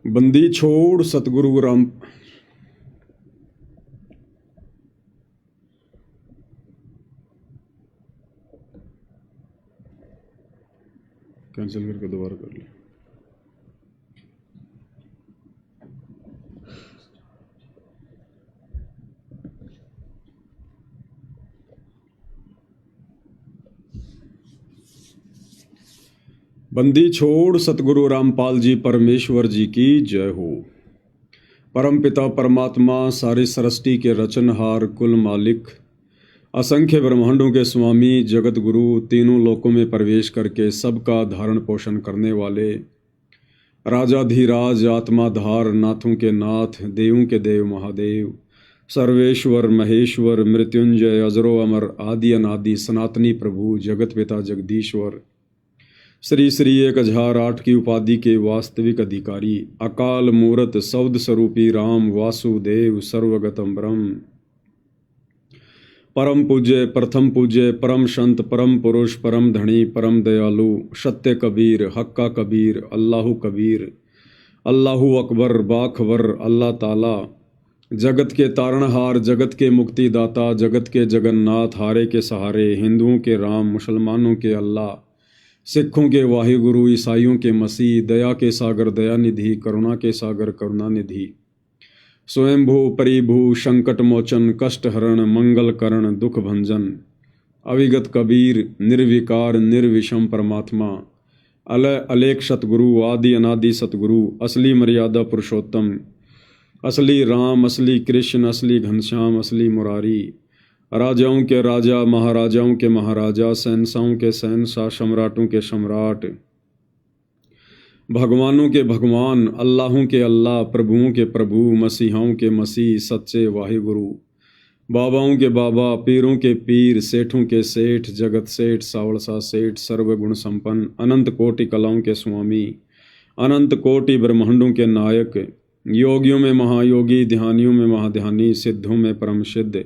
बंदी छोड़ सतगुरु राम। कैंसिल करके दोबारा कर ले। बंदी छोड़ सतगुरु रामपाल जी परमेश्वर जी की जय हो। परम पिता परमात्मा सारी सृष्टि के रचनहार कुल मालिक असंख्य ब्रह्मांडों के स्वामी जगत गुरु तीनों लोकों में प्रवेश करके सबका धारण पोषण करने वाले राजाधिराज आत्माधार नाथों के नाथ देवों के देव महादेव सर्वेश्वर महेश्वर मृत्युंजय अजरो अमर आदि अनादि सनातनी प्रभु जगत पिता जगदीश्वर श्री श्री 1008 की उपाधि के वास्तविक अधिकारी अकाल मूरत शब्द स्वरूपी राम वासुदेव सर्वगतम ब्रह्म परम पूज्य प्रथम पूज्य परम संत परम पुरुष परम धनी परम दयालु सत्य कबीर हक्का कबीर अल्लाहु कबीर अल्लाहु अकबर बाखबर अल्लाह ताला जगत के तारणहार जगत के मुक्तिदाता जगत के जगन्नाथ हारे के सहारे हिंदुओं के राम मुसलमानों के अल्लाह सिखों के वाहिगुरु ईसाइयों के मसीह दया के सागर दयानिधि करुणा के सागर करुणानिधि स्वयंभू परिभू संकट मोचन कष्ट हरण मंगल करण दुख भंजन अविगत कबीर निर्विकार निर्विषम परमात्मा अलय अलेख सतगुरु आदि अनादि सतगुरु असली मर्यादा पुरुषोत्तम असली राम असली कृष्ण असली घनश्याम असली मुरारी राजाओं के राजा महाराजाओं के महाराजा शहंशाहों के शहंशाह सम्राटों के सम्राट भगवानों के भगवान अल्लाहों के अल्लाह प्रभुओं के प्रभु मसीहाओं के मसीह सच्चे वाहिगुरु बाबाओं के बाबा पीरों के पीर सेठों के सेठ जगत सेठ सावड़सा सेठ सर्वगुण संपन्न अनंत कोटि कलाओं के स्वामी अनंत कोटि ब्रह्मांडों के नायक योगियों में महायोगी ध्यानियों में महाध्यानी सिद्धों में परम सिद्ध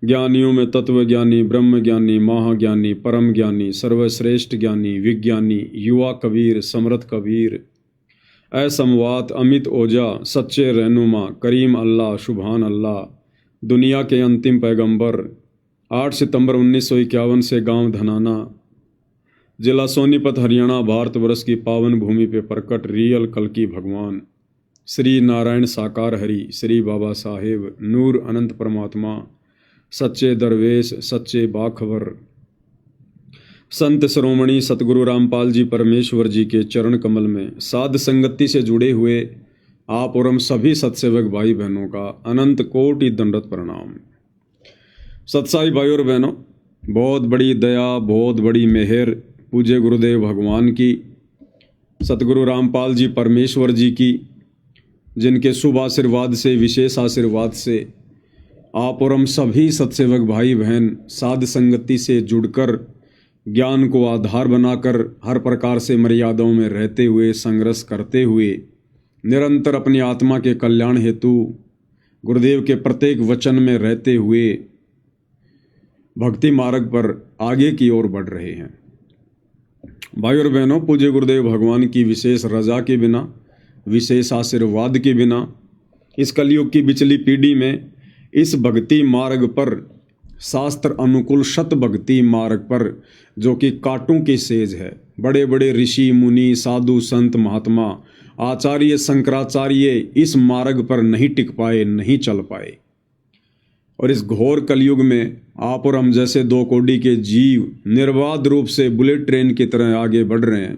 ज्ञानियों में तत्वज्ञानी ब्रह्म ज्ञानी महाज्ञानी परम ज्ञानी सर्वश्रेष्ठ ज्ञानी विज्ञानी युवा कबीर समर्थ कबीर असमवात अमित ओजा सच्चे रहनुमा करीम अल्लाह शुभान अल्लाह दुनिया के अंतिम पैगंबर 8 सितंबर 1951 से गांव धनाना जिला सोनीपत हरियाणा भारतवर्ष की पावन भूमि पे प्रकट रियल कल्कि भगवान श्री नारायण साकार हरि श्री बाबा साहेब नूर अनंत परमात्मा सच्चे दरवेश सच्चे बाखबर संत श्रोमणी सतगुरु रामपाल जी परमेश्वर जी के चरण कमल में साध संगति से जुड़े हुए आप और हम सभी सत्सेवक भाई बहनों का अनंत कोटि दंडवत प्रणाम। सत्साई भाई और बहनों, बहुत बड़ी दया बहुत बड़ी मेहर पूज्य गुरुदेव भगवान की सतगुरु रामपाल जी परमेश्वर जी की जिनके शुभ आशीर्वाद से विशेष आशीर्वाद से आप और हम सभी सत्सेवक भाई बहन साध संगति से जुड़कर ज्ञान को आधार बनाकर हर प्रकार से मर्यादाओं में रहते हुए संघर्ष करते हुए निरंतर अपनी आत्मा के कल्याण हेतु गुरुदेव के प्रत्येक वचन में रहते हुए भक्ति मार्ग पर आगे की ओर बढ़ रहे हैं। भाई और बहनों, पूज्य गुरुदेव भगवान की विशेष रजा के बिना विशेष आशीर्वाद के बिना इस कलयुग की बिचली पीढ़ी में इस भक्ति मार्ग पर शास्त्र अनुकूल शत भक्ति मार्ग पर जो कि कांटों की सेज है, बड़े बड़े ऋषि मुनि साधु संत महात्मा आचार्य शंकराचार्य इस मार्ग पर नहीं टिक पाए नहीं चल पाए और इस घोर कलयुग में आप और हम जैसे दो कौड़ी के जीव निर्बाध रूप से बुलेट ट्रेन की तरह आगे बढ़ रहे हैं।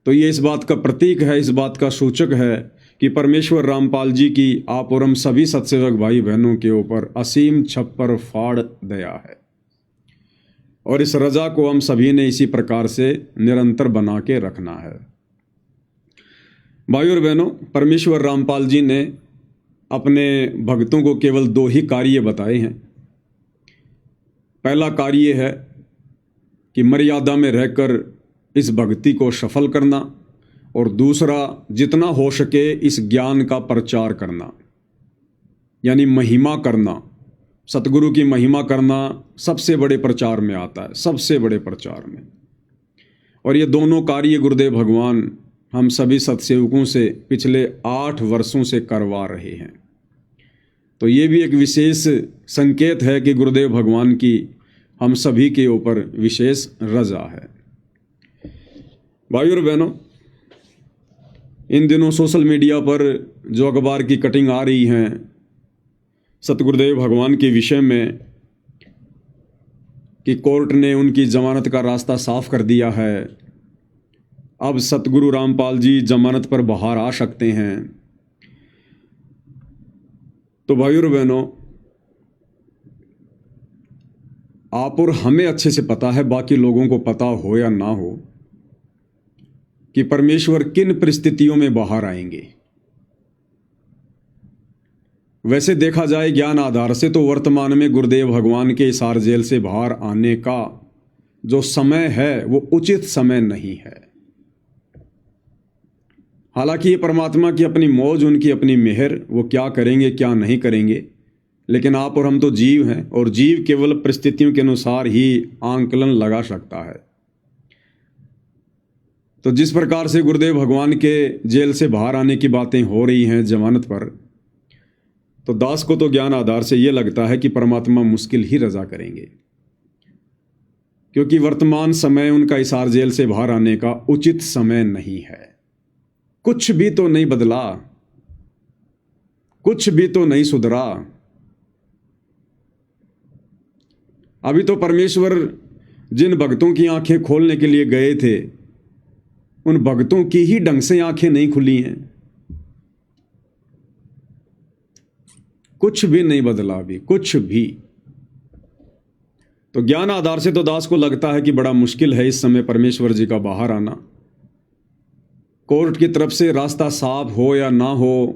तो ये इस बात का प्रतीक है, इस बात का सूचक है कि परमेश्वर रामपाल जी की आप और हम सभी सत्सेवक भाई बहनों के ऊपर असीम छप्पर फाड़ दया है और इस रजा को हम सभी ने इसी प्रकार से निरंतर बना के रखना है। भाई और बहनों, परमेश्वर रामपाल जी ने अपने भक्तों को केवल 2 ही कार्य बताए हैं। पहला कार्य है कि मर्यादा में रहकर इस भक्ति को सफल करना और दूसरा जितना हो सके इस ज्ञान का प्रचार करना, यानी महिमा करना। सतगुरु की महिमा करना सबसे बड़े प्रचार में आता है, सबसे बड़े प्रचार में। और ये दोनों कार्य गुरुदेव भगवान हम सभी सत्सेवकों से पिछले 8 वर्षों से करवा रहे हैं। तो ये भी एक विशेष संकेत है कि गुरुदेव भगवान की हम सभी के ऊपर विशेष रजा है। भाइयों और बहनों, इन दिनों सोशल मीडिया पर जो अखबार की कटिंग आ रही हैं सतगुरुदेव भगवान के विषय में कि कोर्ट ने उनकी जमानत का रास्ता साफ कर दिया है, अब सतगुरु रामपाल जी जमानत पर बाहर आ सकते हैं। तो भाइयों और बहनों, आप और हमें अच्छे से पता है, बाकी लोगों को पता हो या ना हो, कि परमेश्वर किन परिस्थितियों में बाहर आएंगे। वैसे देखा जाए ज्ञान आधार से तो वर्तमान में गुरुदेव भगवान के हिसार जेल से बाहर आने का जो समय है वो उचित समय नहीं है। हालांकि ये परमात्मा की अपनी मौज, उनकी अपनी मेहर, वो क्या करेंगे क्या नहीं करेंगे, लेकिन आप और हम तो जीव हैं और जीव केवल परिस्थितियों के अनुसार ही आंकलन लगा सकता है। तो जिस प्रकार से गुरुदेव भगवान के जेल से बाहर आने की बातें हो रही हैं जमानत पर, तो दास को तो ज्ञान आधार से यह लगता है कि परमात्मा मुश्किल ही रजा करेंगे, क्योंकि वर्तमान समय उनका हिसार जेल से बाहर आने का उचित समय नहीं है। कुछ भी तो नहीं बदला, कुछ भी तो नहीं सुधरा। अभी तो परमेश्वर जिन भक्तों की आंखें खोलने के लिए गए थे, उन भक्तों की ही ढंग से आंखें नहीं खुली हैं। कुछ भी नहीं बदला अभी, कुछ भी। तो ज्ञान आधार से तो दास को लगता है कि बड़ा मुश्किल है इस समय परमेश्वर जी का बाहर आना। कोर्ट की तरफ से रास्ता साफ हो या ना हो,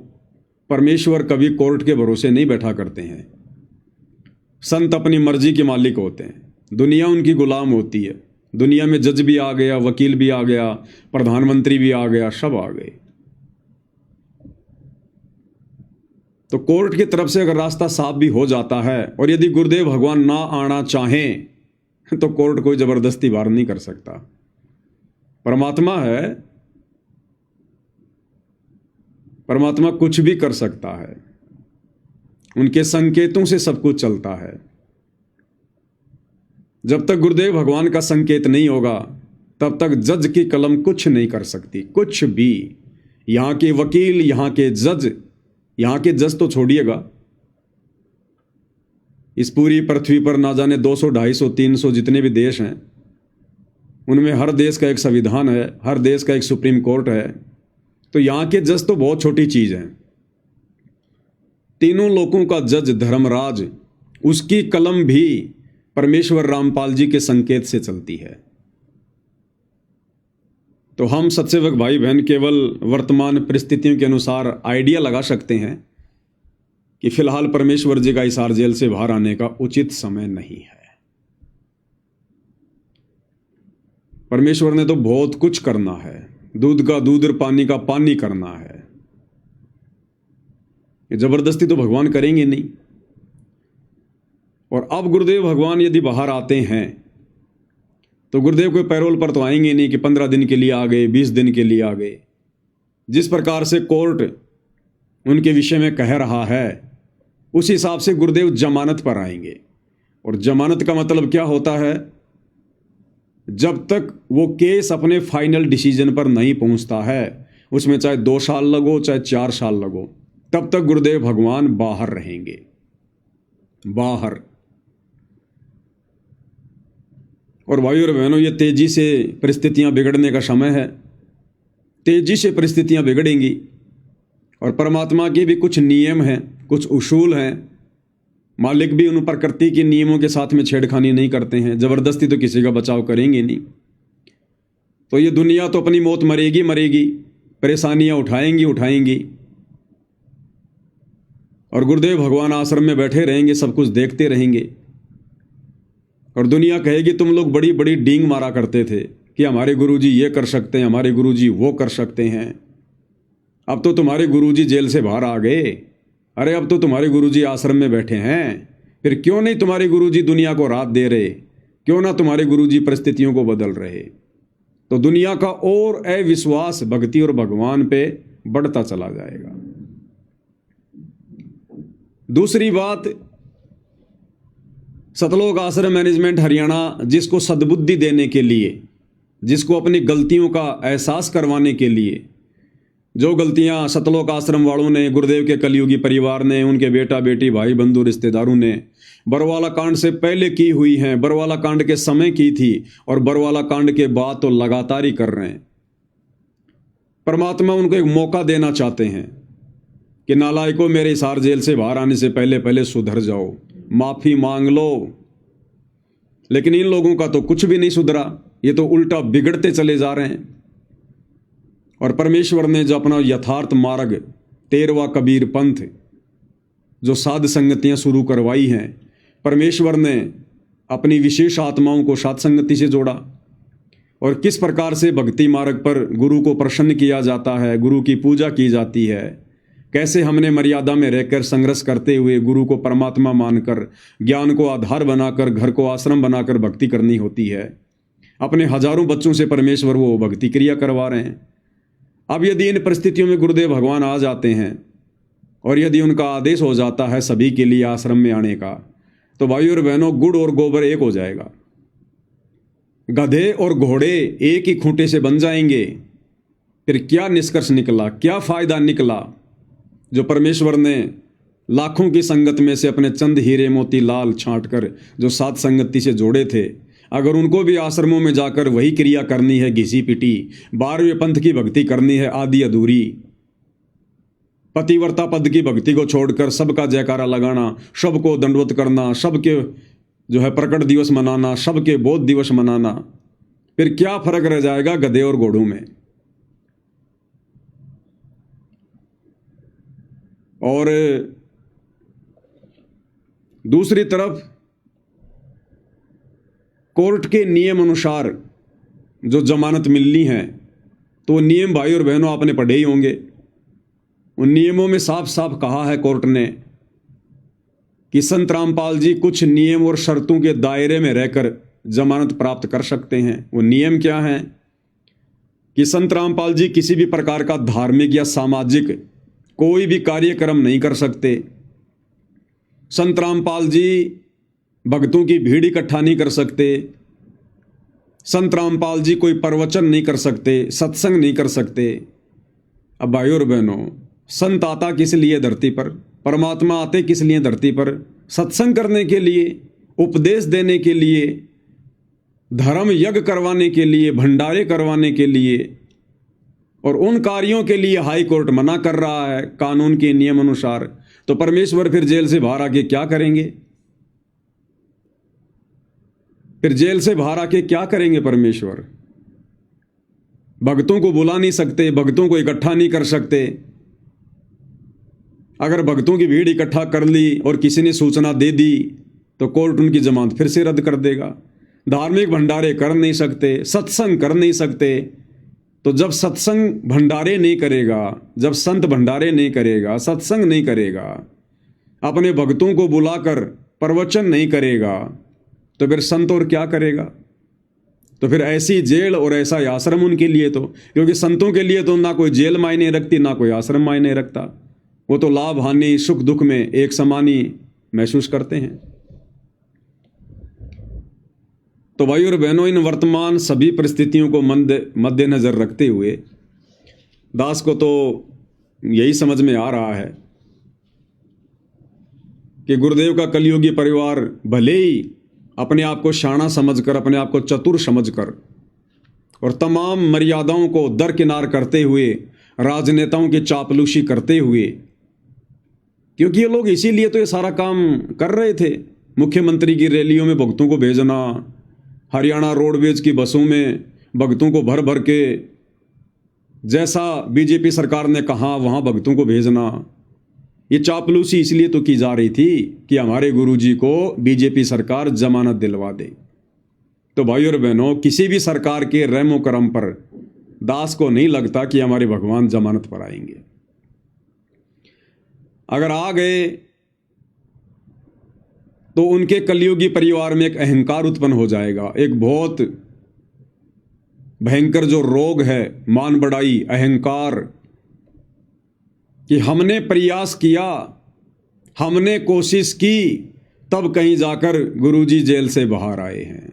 परमेश्वर कभी कोर्ट के भरोसे नहीं बैठा करते हैं। संत अपनी मर्जी के मालिक होते हैं, दुनिया उनकी गुलाम होती है। दुनिया में जज भी आ गया, वकील भी आ गया, प्रधानमंत्री भी आ गया, सब आ गए। तो कोर्ट की तरफ से अगर रास्ता साफ भी हो जाता है, और यदि गुरुदेव भगवान ना आना चाहें तो कोर्ट कोई जबरदस्ती बाहर नहीं कर सकता। परमात्मा है, परमात्मा कुछ भी कर सकता है, उनके संकेतों से सब कुछ चलता है। जब तक गुरुदेव भगवान का संकेत नहीं होगा तब तक जज की कलम कुछ नहीं कर सकती, कुछ भी। यहां के वकील, यहां के जज तो छोड़िएगा, इस पूरी पृथ्वी पर ना जाने 200, 250, 300 जितने भी देश हैं, उनमें हर देश का एक संविधान है, हर देश का एक सुप्रीम कोर्ट है। तो यहां के जज तो बहुत छोटी चीज हैं। तीनों लोगों का जज धर्मराज, उसकी कलम भी परमेश्वर रामपाल जी के संकेत से चलती है। तो हम सत्सेवक भाई बहन केवल वर्तमान परिस्थितियों के अनुसार आइडिया लगा सकते हैं कि फिलहाल परमेश्वर जी का हिसार जेल से बाहर आने का उचित समय नहीं है। परमेश्वर ने तो बहुत कुछ करना है, दूध का दूध और पानी का पानी करना है। ये जबरदस्ती तो भगवान करेंगे नहीं। और अब गुरुदेव भगवान यदि बाहर आते हैं तो गुरुदेव कोई पैरोल पर तो आएंगे नहीं कि 15 दिन के लिए आ गए, 20 दिन के लिए आ गए। जिस प्रकार से कोर्ट उनके विषय में कह रहा है, उस हिसाब से गुरुदेव जमानत पर आएंगे। और जमानत का मतलब क्या होता है? जब तक वो केस अपने फाइनल डिसीजन पर नहीं पहुंचता है, उसमें चाहे 2 साल लगो चाहे 4 साल लगो, तब तक गुरुदेव भगवान बाहर रहेंगे, बाहर। और भाइयों और बहनों, ये तेजी से परिस्थितियां बिगड़ने का समय है। तेजी से परिस्थितियां बिगड़ेंगी और परमात्मा के भी कुछ नियम हैं, कुछ उसूल हैं। मालिक भी उन प्रकृति के नियमों के साथ में छेड़खानी नहीं करते हैं, जबरदस्ती तो किसी का बचाव करेंगे नहीं। तो ये दुनिया तो अपनी मौत मरेगी मरेगी, परेशानियां उठाएंगी। और गुरुदेव भगवान आश्रम में बैठे रहेंगे, सब कुछ देखते रहेंगे। और दुनिया कहेगी तुम लोग बड़ी बड़ी डींग मारा करते थे कि हमारे गुरुजी ये कर सकते हैं, हमारे गुरुजी वो कर सकते हैं। अब तो तुम्हारे गुरुजी जेल से बाहर आ गए, अरे अब तो तुम्हारे गुरुजी आश्रम में बैठे हैं, फिर क्यों नहीं तुम्हारे गुरुजी दुनिया को रात दे रहे? क्यों ना तुम्हारे गुरुजी परिस्थितियों को बदल रहे? तो दुनिया का और अविश्वास भक्ति और भगवान पे बढ़ता चला जाएगा। दूसरी बात, सतलोक आश्रम मैनेजमेंट हरियाणा जिसको सद्बुद्धि देने के लिए, जिसको अपनी गलतियों का एहसास करवाने के लिए, जो गलतियां सतलोक आश्रम वालों ने, गुरुदेव के कलयुगी परिवार ने, उनके बेटा बेटी भाई बंधु रिश्तेदारों ने बरवाला कांड से पहले की हुई हैं, बरवाला कांड के समय की थी और बरवाला कांड के बाद तो लगातार ही कर रहे हैं। परमात्मा उनको एक मौका देना चाहते हैं कि नालायकों, मेरे हिसार जेल से बाहर आने से पहले पहले सुधर जाओ, माफी मांग लो। लेकिन इन लोगों का तो कुछ भी नहीं सुधरा, ये तो उल्टा बिगड़ते चले जा रहे हैं। और परमेश्वर ने जो अपना यथार्थ मार्ग 13वां कबीर पंथ, जो साध संगतियां शुरू करवाई हैं, परमेश्वर ने अपनी विशेष आत्माओं को साध संगति से जोड़ा। और किस प्रकार से भक्ति मार्ग पर गुरु को प्रसन्न किया जाता है, गुरु की पूजा की जाती है, कैसे हमने मर्यादा में रहकर संघर्ष करते हुए गुरु को परमात्मा मानकर, ज्ञान को आधार बनाकर, घर को आश्रम बनाकर भक्ति करनी होती है। अपने हजारों बच्चों से परमेश्वर वो भक्ति क्रिया करवा रहे हैं। अब यदि इन परिस्थितियों में गुरुदेव भगवान आ जाते हैं और यदि उनका आदेश हो जाता है सभी के लिए आश्रम में आने का, तो भाई और बहनों, गुड़ और गोबर एक हो जाएगा। गधे और घोड़े एक ही खूंटे से बन जाएंगे। फिर क्या निष्कर्ष निकला, क्या फायदा निकला? जो परमेश्वर ने लाखों की संगत में से अपने चंद हीरे मोती लाल छांट कर जो साध संगति से जोड़े थे, अगर उनको भी आश्रमों में जाकर वही क्रिया करनी है, घिसी पिटी 12वें पंथ की भक्ति करनी है, आदि अधूरी पतिव्रता पद की भक्ति को छोड़कर सबका जयकारा लगाना, सबको दंडवत करना, सबके जो है प्रकट दिवस मनाना, सबके बोध दिवस मनाना, फिर क्या फर्क रह जाएगा गधे और घोड़ों में? और दूसरी तरफ कोर्ट के नियम अनुसार जो जमानत मिलनी है, तो नियम भाई और बहनों आपने पढ़े ही होंगे। उन नियमों में साफ साफ कहा है कोर्ट ने कि संत रामपाल जी कुछ नियम और शर्तों के दायरे में रहकर जमानत प्राप्त कर सकते हैं। वो नियम क्या हैं कि संत रामपाल जी किसी भी प्रकार का धार्मिक या सामाजिक कोई भी कार्यक्रम नहीं कर सकते। संत रामपाल जी भक्तों की भीड़ इकट्ठा नहीं कर सकते। संत रामपाल जी कोई प्रवचन नहीं कर सकते, सत्संग नहीं कर सकते। अब भाइयों और बहनों, संत आता किस लिए धरती पर? परमात्मा आते किस लिए धरती पर? सत्संग करने के लिए, उपदेश देने के लिए, धर्म यज्ञ करवाने के लिए, भंडारे करवाने के लिए। और उन कार्यों के लिए हाई कोर्ट मना कर रहा है कानून के नियम अनुसार। तो परमेश्वर फिर जेल से बाहर आके क्या करेंगे? फिर जेल से बाहर आके क्या करेंगे परमेश्वर? भक्तों को बुला नहीं सकते, भक्तों को इकट्ठा नहीं कर सकते। अगर भक्तों की भीड़ इकट्ठा कर ली और किसी ने सूचना दे दी तो कोर्ट उनकी जमानत फिर से रद्द कर देगा। धार्मिक भंडारे कर नहीं सकते, सत्संग कर नहीं सकते। तो जब सत्संग भंडारे नहीं करेगा, जब संत भंडारे नहीं करेगा, सत्संग नहीं करेगा, अपने भक्तों को बुलाकर प्रवचन नहीं करेगा, तो फिर संत और क्या करेगा? तो फिर ऐसी जेल और ऐसा आश्रम उनके लिए तो, क्योंकि संतों के लिए तो ना कोई जेल मायने रखती, ना कोई आश्रम मायने रखता। वो तो लाभ हानि सुख दुख में एक समान ही महसूस करते हैं। तो भाई और बहनों, इन वर्तमान सभी परिस्थितियों को मद्देनजर रखते हुए दास को तो यही समझ में आ रहा है कि गुरुदेव का कलयुगी परिवार भले ही अपने आप को शाना समझकर, अपने आप को चतुर समझकर और तमाम मर्यादाओं को दरकिनार करते हुए, राजनेताओं की चापलूसी करते हुए, क्योंकि ये लोग इसीलिए तो ये सारा काम कर रहे थे। मुख्यमंत्री की रैलियों में भक्तों को भेजना, हरियाणा रोडवेज की बसों में भक्तों को भर भर के जैसा बीजेपी सरकार ने कहा वहाँ भक्तों को भेजना, ये चापलूसी इसलिए तो की जा रही थी कि हमारे गुरुजी को बीजेपी सरकार जमानत दिलवा दे। तो भाई और बहनों, किसी भी सरकार के रहमो करम पर दास को नहीं लगता कि हमारे भगवान जमानत पर आएंगे। अगर आ गए तो उनके कलयुगी परिवार में एक अहंकार उत्पन्न हो जाएगा, एक बहुत भयंकर जो रोग है मान बढ़ाई, अहंकार, कि हमने प्रयास किया, हमने कोशिश की, तब कहीं जाकर गुरुजी जेल से बाहर आए हैं।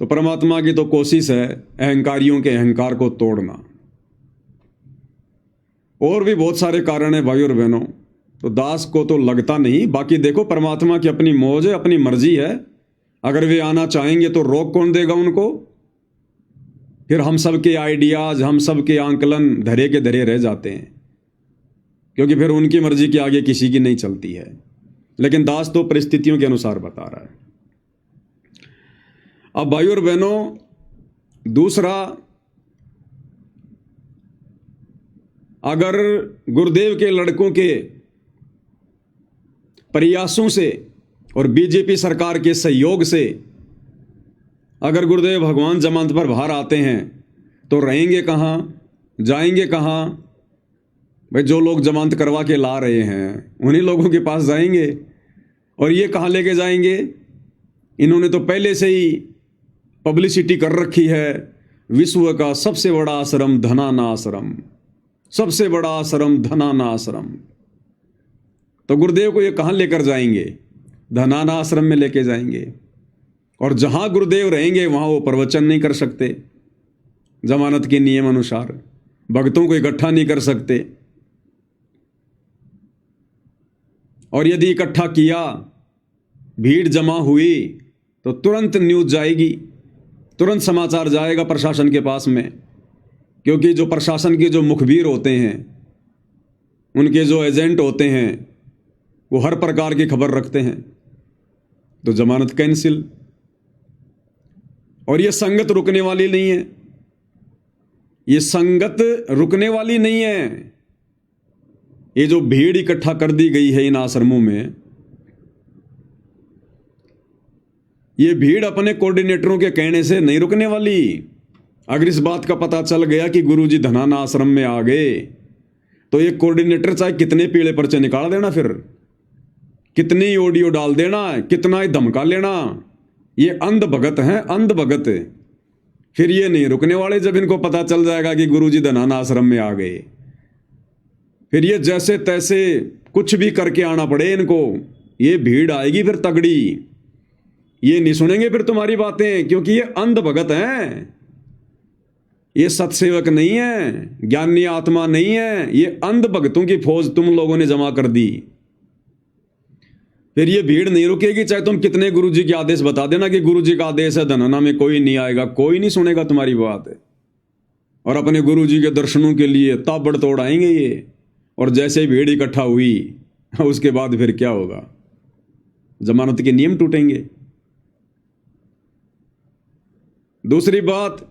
तो परमात्मा की तो कोशिश है अहंकारियों के अहंकार को तोड़ना। और भी बहुत सारे कारण हैं भाई और बहनों, तो दास को तो लगता नहीं। बाकी देखो, परमात्मा की अपनी मौज है, अपनी मर्जी है। अगर वे आना चाहेंगे तो रोक कौन देगा उनको? फिर हम सब के आइडियाज, हम सब के आंकलन धरे के धरे रह जाते हैं, क्योंकि फिर उनकी मर्जी के आगे किसी की नहीं चलती है। लेकिन दास तो परिस्थितियों के अनुसार बता रहा है। अब भाई और बहनों, दूसरा, अगर गुरुदेव के लड़कों के प्रयासों से और बीजेपी सरकार के सहयोग से अगर गुरुदेव भगवान जमानत पर बाहर आते हैं तो रहेंगे कहाँ, जाएंगे कहाँ? भाई जो लोग जमानत करवा के ला रहे हैं उन्हीं लोगों के पास जाएंगे। और ये कहाँ लेके जाएंगे? इन्होंने तो पहले से ही पब्लिसिटी कर रखी है, विश्व का सबसे बड़ा आश्रम धनाना आश्रम, सबसे बड़ा आश्रम धनाना आश्रम। तो गुरुदेव को ये कहाँ लेकर जाएंगे? धनाना आश्रम में लेके जाएंगे। और जहां गुरुदेव रहेंगे वहां वो प्रवचन नहीं कर सकते, जमानत के नियम अनुसार भक्तों को इकट्ठा नहीं कर सकते। और यदि इकट्ठा किया, भीड़ जमा हुई, तो तुरंत न्यूज जाएगी, तुरंत समाचार जाएगा प्रशासन के पास में। क्योंकि जो प्रशासन के जो मुखबिर होते हैं, उनके जो एजेंट होते हैं, वो हर प्रकार की खबर रखते हैं। तो जमानत कैंसिल। और ये संगत रुकने वाली नहीं है, ये संगत रुकने वाली नहीं है। ये जो भीड़ इकट्ठा कर दी गई है इन आश्रमों में, ये भीड़ अपने कोऑर्डिनेटरों के कहने से नहीं रुकने वाली। अगर इस बात का पता चल गया कि गुरुजी धनाना आश्रम में आ गए, तो ये कोऑर्डिनेटर चाहे कितने पीले पर्चे निकाल देना, फिर कितनी ऑडियो डाल देना, कितना ही धमका लेना, ये अंध भगत हैं, अंध भगत। फिर ये नहीं रुकने वाले जब इनको पता चल जाएगा कि गुरुजी धनाना आश्रम में आ गए। फिर ये जैसे तैसे कुछ भी करके आना पड़े इनको, ये भीड़ आएगी फिर तगड़ी। ये नहीं सुनेंगे फिर तुम्हारी बातें, क्योंकि ये अंध भगत हैं, ये सत्सेवक नहीं है, ज्ञानी आत्मा नहीं है, ये अंध भक्तों की फौज तुम लोगों ने जमा कर दी। फिर ये भीड़ नहीं रुकेगी, चाहे तुम कितने गुरुजी के आदेश बता देना कि गुरुजी का आदेश है धनाना में कोई नहीं आएगा, कोई नहीं सुनेगा तुम्हारी बात। और अपने गुरुजी के दर्शनों के लिए ताबड़तोड़ आएंगे ये। और जैसे भीड़ इकट्ठा हुई, उसके बाद फिर क्या होगा? जमानत के नियम टूटेंगे। दूसरी बात,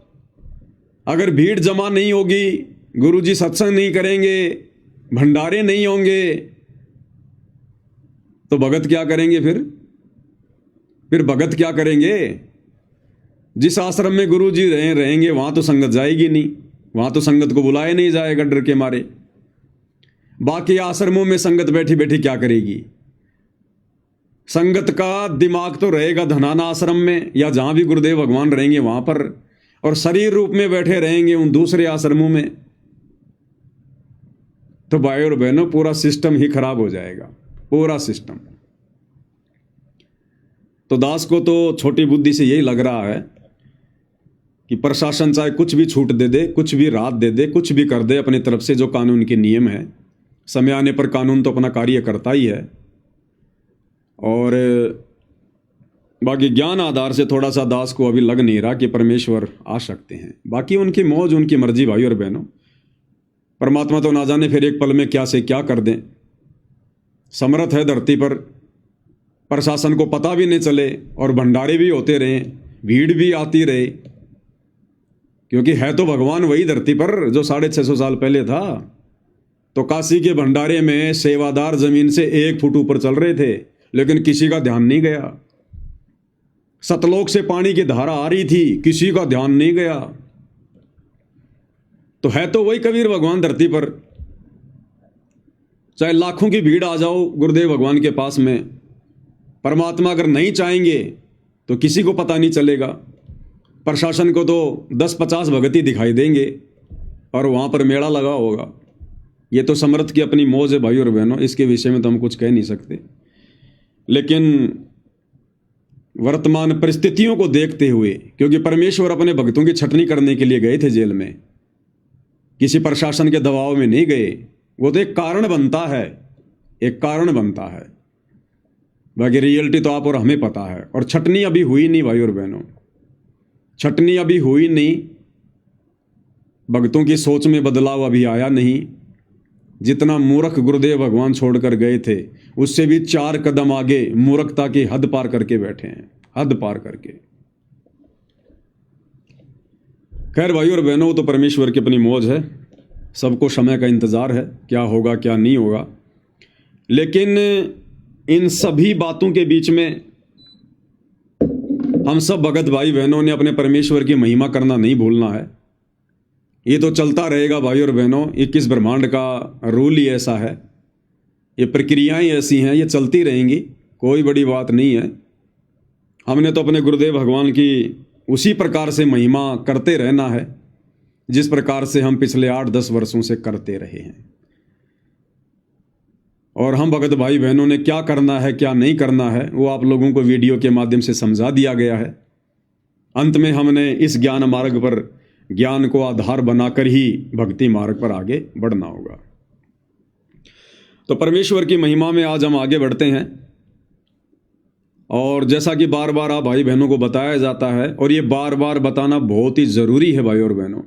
अगर भीड़ जमा नहीं होगी, गुरुजी सत्संग नहीं करेंगे, भंडारे नहीं होंगे, तो भगत क्या करेंगे? फिर भगत क्या करेंगे? जिस आश्रम में गुरुजी रहेंगे वहां तो संगत जाएगी नहीं, वहां तो संगत को बुलाया नहीं जाएगा डर के मारे। बाकी आश्रमों में संगत बैठी बैठी क्या करेगी? संगत का दिमाग तो रहेगा धनाना आश्रम में या जहां भी गुरुदेव भगवान रहेंगे वहां पर, और शरीर रूप में बैठे रहेंगे उन दूसरे आश्रमों में। तो भाई और बहनों, पूरा सिस्टम ही खराब हो जाएगा, पूरा सिस्टम। तो दास को तो छोटी बुद्धि से यही लग रहा है कि प्रशासन चाहे कुछ भी छूट दे दे, कुछ भी राहत दे दे, कुछ भी कर दे अपनी तरफ से, जो कानून के नियम है, समय आने पर कानून तो अपना कार्य करता ही है। और बाकी ज्ञान आधार से थोड़ा सा दास को अभी लग नहीं रहा कि परमेश्वर आ सकते हैं। बाकी उनकी मौज, उनकी मर्जी भाई और बहनों। परमात्मा तो ना जाने फिर एक पल में क्या से क्या कर दें। समर्थ है धरती पर, प्रशासन को पता भी नहीं चले और भंडारे भी होते रहे, भीड़ भी आती रहे, क्योंकि है तो भगवान वही धरती पर जो 650 साल पहले था। तो काशी के भंडारे में सेवादार जमीन से 1 फुट ऊपर चल रहे थे, लेकिन किसी का ध्यान नहीं गया। सतलोक से पानी की धारा आ रही थी, किसी का ध्यान नहीं गया। तो है तो वही कबीर भगवान धरती पर। चाहे लाखों की भीड़ आ जाओ गुरुदेव भगवान के पास में, परमात्मा अगर नहीं चाहेंगे तो किसी को पता नहीं चलेगा। प्रशासन को तो 10-50 भगत ही दिखाई देंगे और वहाँ पर मेला लगा होगा। ये तो समर्थ की अपनी मौज है भाई और बहनों, इसके विषय में तो हम कुछ कह नहीं सकते। लेकिन वर्तमान परिस्थितियों को देखते हुए, क्योंकि परमेश्वर अपने भक्तों की छटनी करने के लिए गए थे जेल में, किसी प्रशासन के दबाव में नहीं गए। वो तो एक कारण बनता है, एक कारण बनता है। बाकी रियलिटी तो आप और हमें पता है। और छटनी अभी हुई नहीं भाई और बहनों, छटनी अभी हुई नहीं। भक्तों की सोच में बदलाव अभी आया नहीं। जितना मूर्ख गुरुदेव भगवान छोड़कर गए थे, उससे भी 4 कदम आगे मूर्खता की हद पार करके बैठे हैं, हद पार करके। खैर भाई और बहनों, तो परमेश्वर की अपनी मौज है, सबको समय का इंतजार है, क्या होगा क्या नहीं होगा। लेकिन इन सभी बातों के बीच में हम सब भगत भाई बहनों ने अपने परमेश्वर की महिमा करना नहीं भूलना है। ये तो चलता रहेगा भाई और बहनों, 21 ब्रह्मांड का रूल ही ऐसा है, ये प्रक्रियाएं ऐसी हैं, ये चलती रहेंगी, कोई बड़ी बात नहीं है। हमने तो अपने गुरुदेव भगवान की उसी प्रकार से महिमा करते रहना है जिस प्रकार से हम पिछले 8-10 वर्षों से करते रहे हैं। और हम भगत भाई बहनों ने क्या करना है क्या नहीं करना है वो आप लोगों को वीडियो के माध्यम से समझा दिया गया है। अंत में हमने इस ज्ञान मार्ग पर, ज्ञान को आधार बनाकर ही भक्ति मार्ग पर आगे बढ़ना होगा। तो परमेश्वर की महिमा में आज हम आगे बढ़ते हैं। और जैसा कि बार बार आप भाई बहनों को बताया जाता है, और ये बार बार बताना बहुत ही जरूरी है भाई और बहनों,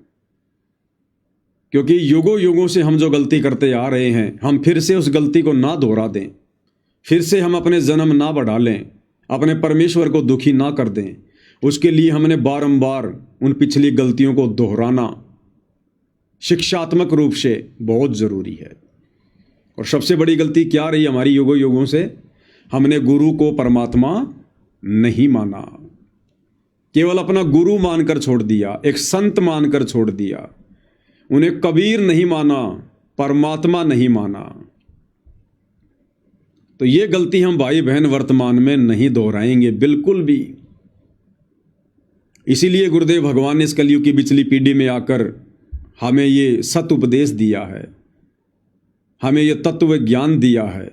क्योंकि युगों युगों से हम जो गलती करते आ रहे हैं, हम फिर से उस गलती को ना दोहरा दें, फिर से हम अपने जन्म ना बढ़ा लें, अपने परमेश्वर को दुखी ना कर दें। उसके लिए हमने बारंबार उन पिछली गलतियों को दोहराना शिक्षात्मक रूप से बहुत जरूरी है। और सबसे बड़ी गलती क्या रही हमारी युगों युगों से? हमने गुरु को परमात्मा नहीं माना, केवल अपना गुरु मानकर छोड़ दिया, एक संत मानकर छोड़ दिया, उन्हें कबीर नहीं माना, परमात्मा नहीं माना। तो ये गलती हम भाई बहन वर्तमान में नहीं दोहराएंगे बिल्कुल भी। इसीलिए गुरुदेव भगवान ने इस कलयुग की पिछली पीढ़ी में आकर हमें ये सत उपदेश दिया है, हमें ये तत्व ज्ञान दिया है,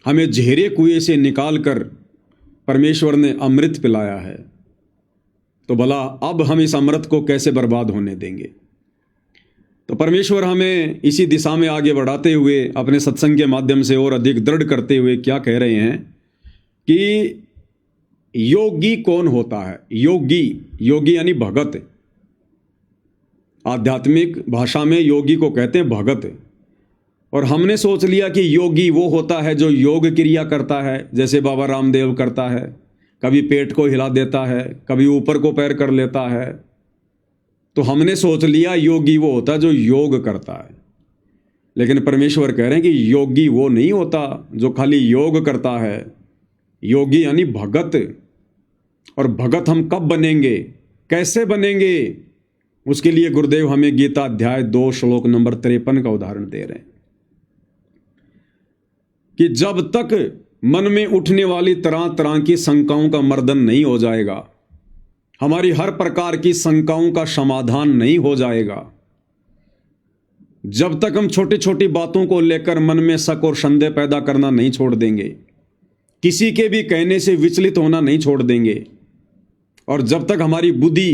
हमें झेरे कुएं से निकालकर परमेश्वर ने अमृत पिलाया है। तो भला अब हम इस अमृत को कैसे बर्बाद होने देंगे? तो परमेश्वर हमें इसी दिशा में आगे बढ़ाते हुए, अपने सत्संग के माध्यम से और अधिक दृढ़ करते हुए क्या कह रहे हैं कि योगी कौन होता है? योगी, योगी यानी भगत। आध्यात्मिक भाषा में योगी को कहते हैं भगत। और हमने सोच लिया कि योगी वो होता है जो योग क्रिया करता है, जैसे बाबा रामदेव करता है, कभी पेट को हिला देता है, कभी ऊपर को पैर कर लेता है। तो हमने सोच लिया योगी वो होता है जो योग करता है। लेकिन परमेश्वर कह रहे हैं कि योगी वो नहीं होता जो खाली योग करता है। योगी यानी भगत। और भगत हम कब बनेंगे, कैसे बनेंगे? उसके लिए गुरुदेव हमें गीता अध्याय 2 श्लोक नंबर 53 का उदाहरण दे रहे हैं कि जब तक मन में उठने वाली तरह तरह की शंकाओं का मर्दन नहीं हो जाएगा, हमारी हर प्रकार की शंकाओं का समाधान नहीं हो जाएगा, जब तक हम छोटी छोटी बातों को लेकर मन में शक और संदेह पैदा करना नहीं छोड़ देंगे, किसी के भी कहने से विचलित होना नहीं छोड़ देंगे, और जब तक हमारी बुद्धि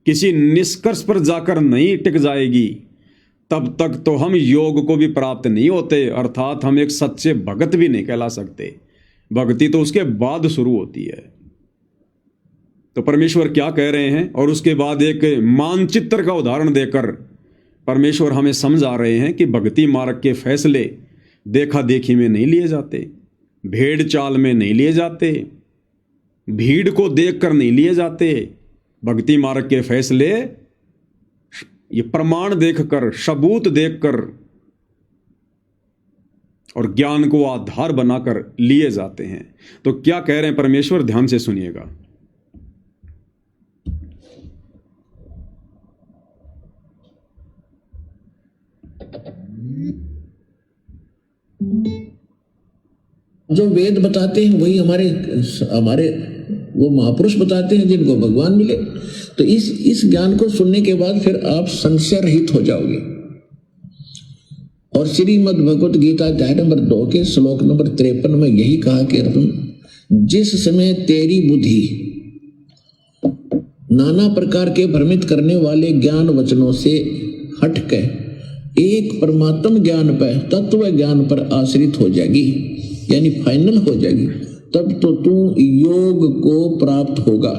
किसी निष्कर्ष पर जाकर नहीं टिक जाएगी, तब तक तो हम योग को भी प्राप्त नहीं होते, अर्थात हम एक सच्चे भगत भी नहीं कहला सकते। भक्ति तो उसके बाद शुरू होती है। तो परमेश्वर क्या कह रहे हैं, और उसके बाद एक मानचित्र का उदाहरण देकर परमेश्वर हमें समझा रहे हैं कि भक्ति मार्ग के फैसले देखा देखी में नहीं लिए जाते, भेड़ चाल में नहीं लिए जाते, भीड़ को देखकर नहीं लिए जाते। भक्ति मार्ग के फैसले ये प्रमाण देखकर, सबूत देखकर और ज्ञान को आधार बनाकर लिए जाते हैं। तो क्या कह रहे हैं परमेश्वर, ध्यान से सुनिएगा। जो वेद बताते हैं वही हमारे हमारे वो महापुरुष बताते हैं जिनको भगवान मिले। तो इस ज्ञान को सुनने के बाद फिर आप संशय रहित हो जाओगे। और श्रीमद् भगवत गीता अध्याय नंबर 2 के श्लोक नंबर 53 में यही कहा कि अर्जुन, जिस समय तेरी बुद्धि नाना प्रकार के भ्रमित करने वाले ज्ञान वचनों से हटकर एक परमात्म ज्ञान पर, तत्व ज्ञान पर आश्रित हो जाएगी, यानी फाइनल हो जाएगी, तब तो तू योग को प्राप्त होगा।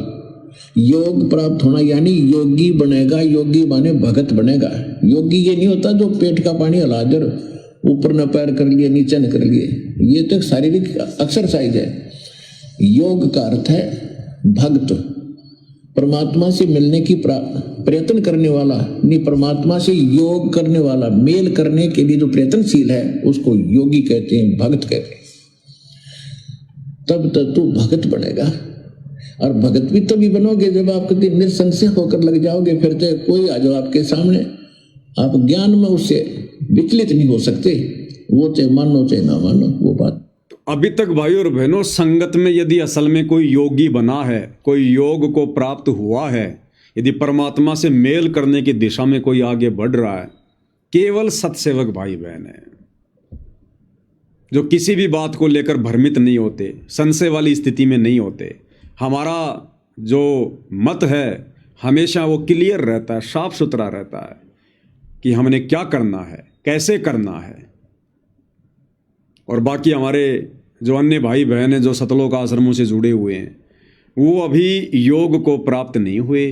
योग प्राप्त होना यानी योगी बनेगा। योगी माने भगत बनेगा। योगी ये नहीं होता जो पेट का पानी हिला दे, ऊपर न पैर कर लिए नीचे न कर लिए, ये तो एक शारीरिक एक्सरसाइज है। योग का अर्थ है भक्त, परमात्मा से मिलने की प्रयत्न करने वाला, नहीं परमात्मा से योग करने वाला, मेल करने के लिए जो प्रयत्नशील है उसको योगी कहते हैं, भक्त कहते हैं। तब तक तू भगत बनेगा। और भगत भी तभी बनोगे जब आप कभी निसंशय होकर लग जाओगे। फिर तो कोई आ जाओ आपके सामने, आप ज्ञान में उससे विचलित नहीं हो सकते, वो चाहे मानो चाहे ना मानो वो बात। अभी तक भाई और बहनों, संगत में यदि असल में कोई योगी बना है, कोई योग को प्राप्त हुआ है, यदि परमात्मा से मेल करने की दिशा में कोई आगे बढ़ रहा है, केवल सत्सेवक भाई बहन है जो किसी भी बात को लेकर भ्रमित नहीं होते, संशय वाली स्थिति में नहीं होते। हमारा जो मत है हमेशा वो क्लियर रहता है, साफ सुथरा रहता है कि हमने क्या करना है, कैसे करना है। और बाकी हमारे जो अन्य भाई बहन हैं जो सतलोक आश्रमों से जुड़े हुए हैं, वो अभी योग को प्राप्त नहीं हुए।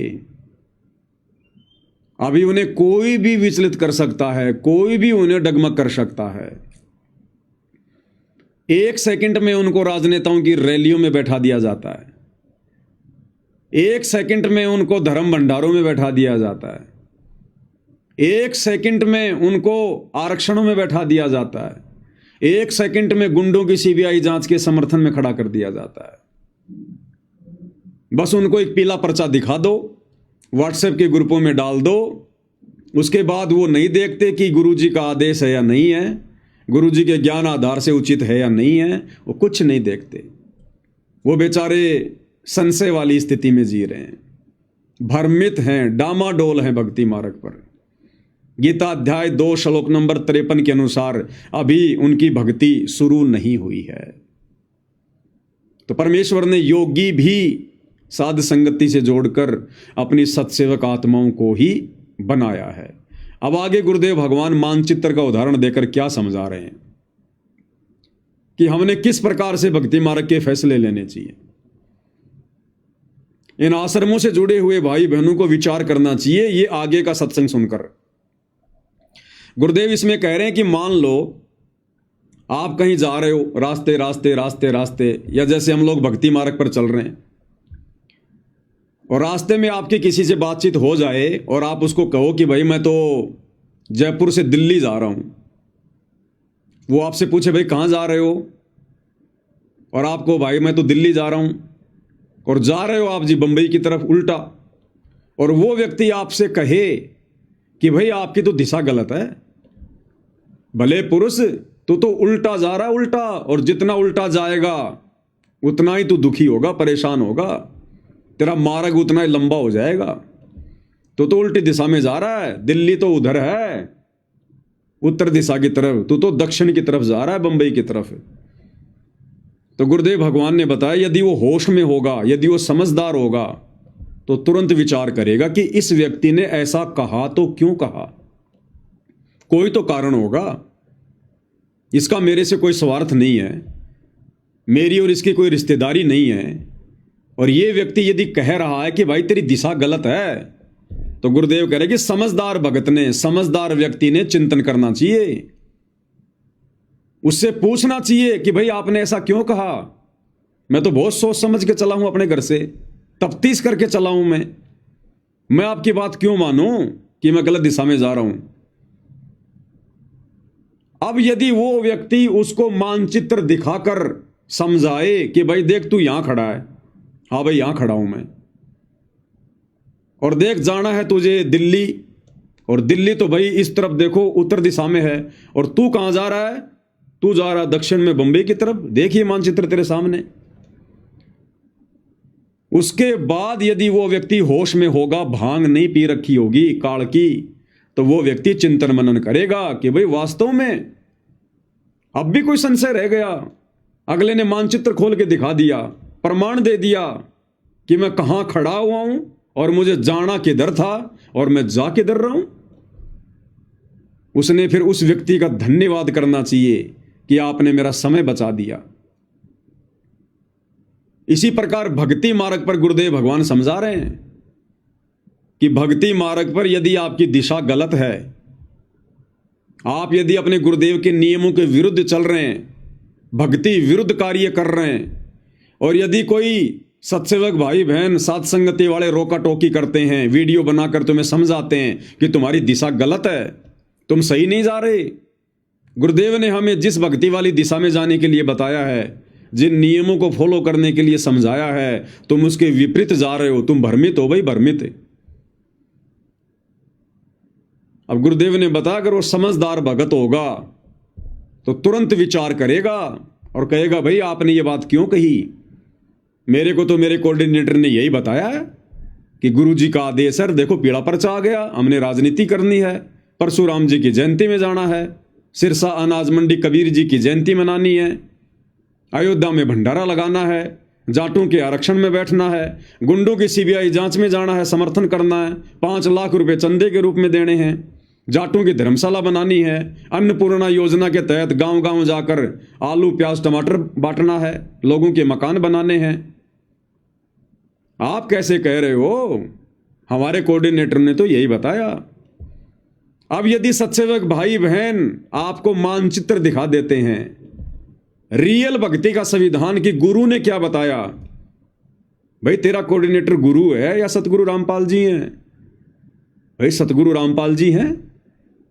अभी उन्हें कोई भी विचलित कर सकता है, कोई भी उन्हें डगमग कर सकता है। एक सेकंड में उनको राजनेताओं की रैलियों में बैठा दिया जाता है, एक सेकंड में उनको धर्म भंडारों में बैठा दिया जाता है, एक सेकंड में उनको आरक्षणों में बैठा दिया जाता है, एक सेकंड में गुंडों की सीबीआई जांच के समर्थन में खड़ा कर दिया जाता है। बस उनको एक पीला पर्चा दिखा दो, व्हाट्सएप के ग्रुपों में डाल दो, उसके बाद वो नहीं देखते कि गुरुजी का आदेश है या नहीं है, गुरुजी के ज्ञान आधार से उचित है या नहीं है, वो कुछ नहीं देखते। वो बेचारे संशय वाली स्थिति में जी रहे हैं, भ्रमित हैं, डामाडोल हैं भक्ति मार्ग पर। गीता अध्याय 2 श्लोक नंबर 53 के अनुसार अभी उनकी भक्ति शुरू नहीं हुई है। तो परमेश्वर ने योगी भी साध संगति से जोड़कर अपनी सत्सेवक आत्माओं को ही बनाया है। अब आगे गुरुदेव भगवान मानचित्र का उदाहरण देकर क्या समझा रहे हैं कि हमने किस प्रकार से भक्ति मार्ग के फैसले लेने चाहिए। इन आश्रमों से जुड़े हुए भाई बहनों को विचार करना चाहिए ये आगे का सत्संग सुनकर। गुरुदेव इसमें कह रहे हैं कि मान लो आप कहीं जा रहे हो, रास्ते रास्ते रास्ते रास्ते, या जैसे हम लोग भक्ति मार्ग पर चल रहे हैं और रास्ते में आपकी किसी से बातचीत हो जाए और आप उसको कहो कि भाई मैं तो जयपुर से दिल्ली जा रहा हूं। वो आपसे पूछे भाई कहां जा रहे हो, और आपको भाई मैं तो दिल्ली जा रहा हूं, और जा रहे हो आप जी बंबई की तरफ उल्टा, और वो व्यक्ति आपसे कहे कि भाई आपकी तो दिशा गलत है, भले पुरुष तू तो उल्टा जा रहा है उल्टा, और जितना उल्टा जाएगा उतना ही तू दुखी होगा, परेशान होगा, तेरा मार्ग उतना ही लंबा हो जाएगा। तो उल्टी दिशा में जा रहा है, दिल्ली तो उधर है उत्तर दिशा की तरफ, तू तो दक्षिण की तरफ जा रहा है बंबई की तरफ। तो गुरुदेव भगवान ने बताया यदि वो होश में होगा, यदि वो समझदार होगा, तो तुरंत विचार करेगा कि इस व्यक्ति ने ऐसा कहा तो क्यों कहा, कोई तो कारण होगा, इसका मेरे से कोई स्वार्थ नहीं है, मेरी और इसकी कोई रिश्तेदारी नहीं है। और ये व्यक्ति यदि कह रहा है कि भाई तेरी दिशा गलत है, तो गुरुदेव कह रहे कि समझदार भगत ने, समझदार व्यक्ति ने चिंतन करना चाहिए, उससे पूछना चाहिए कि भाई आपने ऐसा क्यों कहा। मैं तो बहुत सोच समझ के चला हूं, अपने घर से तफ्तीश करके चला हूं, मैं आपकी बात क्यों मानूं कि मैं गलत दिशा में जा रहा हूं। अब यदि वो व्यक्ति उसको मानचित्र दिखाकर समझाए कि भाई देख तू यहां खड़ा है, हाँ भाई यहां खड़ा हूं मैं, और देख जाना है तुझे दिल्ली, और दिल्ली तो भाई इस तरफ देखो उत्तर दिशा में है, और तू कहां जा रहा है, तू जा रहा दक्षिण में बंबई की तरफ, देखिए मानचित्र तेरे सामने। उसके बाद यदि वो व्यक्ति होश में होगा, भांग नहीं पी रखी होगी काल की, तो वो व्यक्ति चिंतन मनन करेगा कि भाई वास्तव में अब भी कोई संशय रह गया। अगले ने मानचित्र खोल के दिखा दिया, प्रमाण दे दिया कि मैं कहां खड़ा हुआ हूं और मुझे जाना किधर था और मैं जा किधर रहा हूं। उसने फिर उस व्यक्ति का धन्यवाद करना चाहिए कि आपने मेरा समय बचा दिया। इसी प्रकार भक्ति मार्ग पर गुरुदेव भगवान समझा रहे हैं कि भक्ति मार्ग पर यदि आपकी दिशा गलत है, आप यदि अपने गुरुदेव के नियमों के विरुद्ध चल रहे हैं, भक्ति विरुद्ध कार्य कर रहे हैं, और यदि कोई सत्सेवक भाई बहन साथ संगति वाले रोका टोकी करते हैं, वीडियो बनाकर तुम्हें समझाते हैं कि तुम्हारी दिशा गलत है, तुम सही नहीं जा रहे, गुरुदेव ने हमें जिस भक्ति वाली दिशा में जाने के लिए बताया है, जिन नियमों को फॉलो करने के लिए समझाया है, तुम उसके विपरीत जा रहे हो, तुम भ्रमित हो भाई, भ्रमित। अब गुरुदेव ने बताया अगर वो समझदार भगत होगा तो तुरंत विचार करेगा और कहेगा भाई आपने ये बात क्यों कही, मेरे को तो मेरे कोऑर्डिनेटर ने यही बताया है कि गुरुजी का आदेश है, देखो पीड़ा पर्चा आ गया, हमने राजनीति करनी है, परशुराम जी की जयंती में जाना है, सिरसा अनाज मंडी कबीर जी की जयंती मनानी है, अयोध्या में भंडारा लगाना है, जाटों के आरक्षण में बैठना है, गुंडों की सीबीआई जांच में जाना है, समर्थन करना है, 5 लाख रुपए चंदे के रूप में देने हैं, जाटों की धर्मशाला बनानी है, अन्नपूर्णा योजना के तहत गांव गांव जाकर आलू प्याज टमाटर बांटना है, लोगों के मकान बनाने हैं। आप कैसे कह रहे हो, हमारे कोऑर्डिनेटर ने तो यही बताया। अब यदि सत्सेवक भाई बहन आपको मानचित्र दिखा देते हैं, रियल भक्ति का संविधान की गुरु ने क्या बताया, भाई तेरा कोऑर्डिनेटर गुरु है या सतगुरु रामपाल जी हैं, भाई सतगुरु रामपाल जी हैं,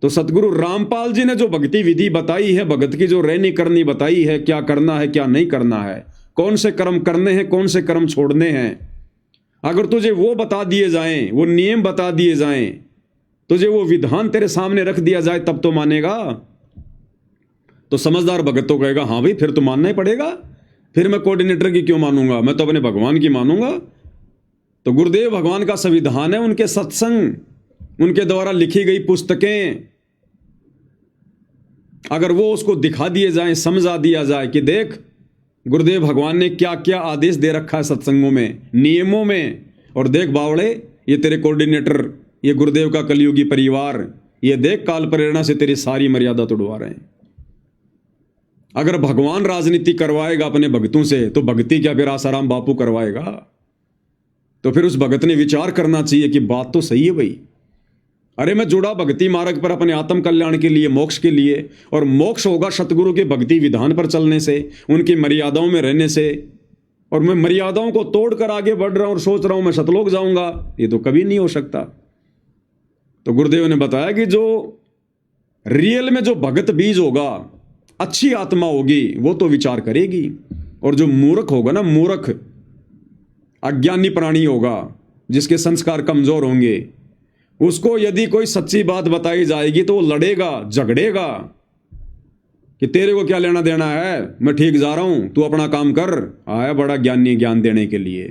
तो सतगुरु रामपाल जी ने जो भक्ति विधि बताई है, भगत की जो रहनी करनी बताई है, क्या करना है क्या नहीं करना है, कौन से कर्म करने हैं कौन से कर्म छोड़ने हैं, अगर तुझे वो बता दिए जाएं, वो नियम बता दिए जाएं, तुझे वो विधान तेरे सामने रख दिया जाए, तब तो मानेगा। तो समझदार भगत तो कहेगा हाँ भाई फिर तो मानना ही पड़ेगा, फिर मैं कोऑर्डिनेटर की क्यों मानूंगा, मैं तो अपने भगवान की मानूंगा। तो गुरुदेव भगवान का संविधान है, उनके सत्संग, उनके द्वारा लिखी गई पुस्तकें, अगर वो उसको दिखा दिए जाएं, समझा दिया जाए कि देख गुरुदेव भगवान ने क्या क्या आदेश दे रखा है सत्संगों में, नियमों में, और देख बावड़े ये तेरे कोऑर्डिनेटर, ये गुरुदेव का कलयुगी परिवार, ये देख काल प्रेरणा से तेरी सारी मर्यादा तोड़वा रहे हैं। अगर भगवान राजनीति करवाएगा अपने भक्तों से, तो भक्ति क्या फिर आसाराम बापू करवाएगा। तो फिर उस भगत ने विचार करना चाहिए कि बात तो सही है भाई, अरे मैं जुड़ा भक्ति मार्ग पर अपने आत्म कल्याण के लिए, मोक्ष के लिए, और मोक्ष होगा सतगुरु के भक्ति विधान पर चलने से, उनकी मर्यादाओं में रहने से, और मैं मर्यादाओं को तोड़कर आगे बढ़ रहा हूं और सोच रहा हूं मैं सतलोक जाऊंगा, ये तो कभी नहीं हो सकता। तो गुरुदेव ने बताया कि जो रियल में जो भगत बीज होगा, अच्छी आत्मा होगी, वो तो विचार करेगी, और जो मूर्ख होगा ना, मूर्ख अज्ञानी प्राणी होगा, जिसके संस्कार कमजोर होंगे, उसको यदि कोई सच्ची बात बताई जाएगी तो वो लड़ेगा, झगड़ेगा कि तेरे को क्या लेना देना है, मैं ठीक जा रहा हूं, तू अपना काम कर, आया बड़ा ज्ञानी ज्ञान देने के लिए।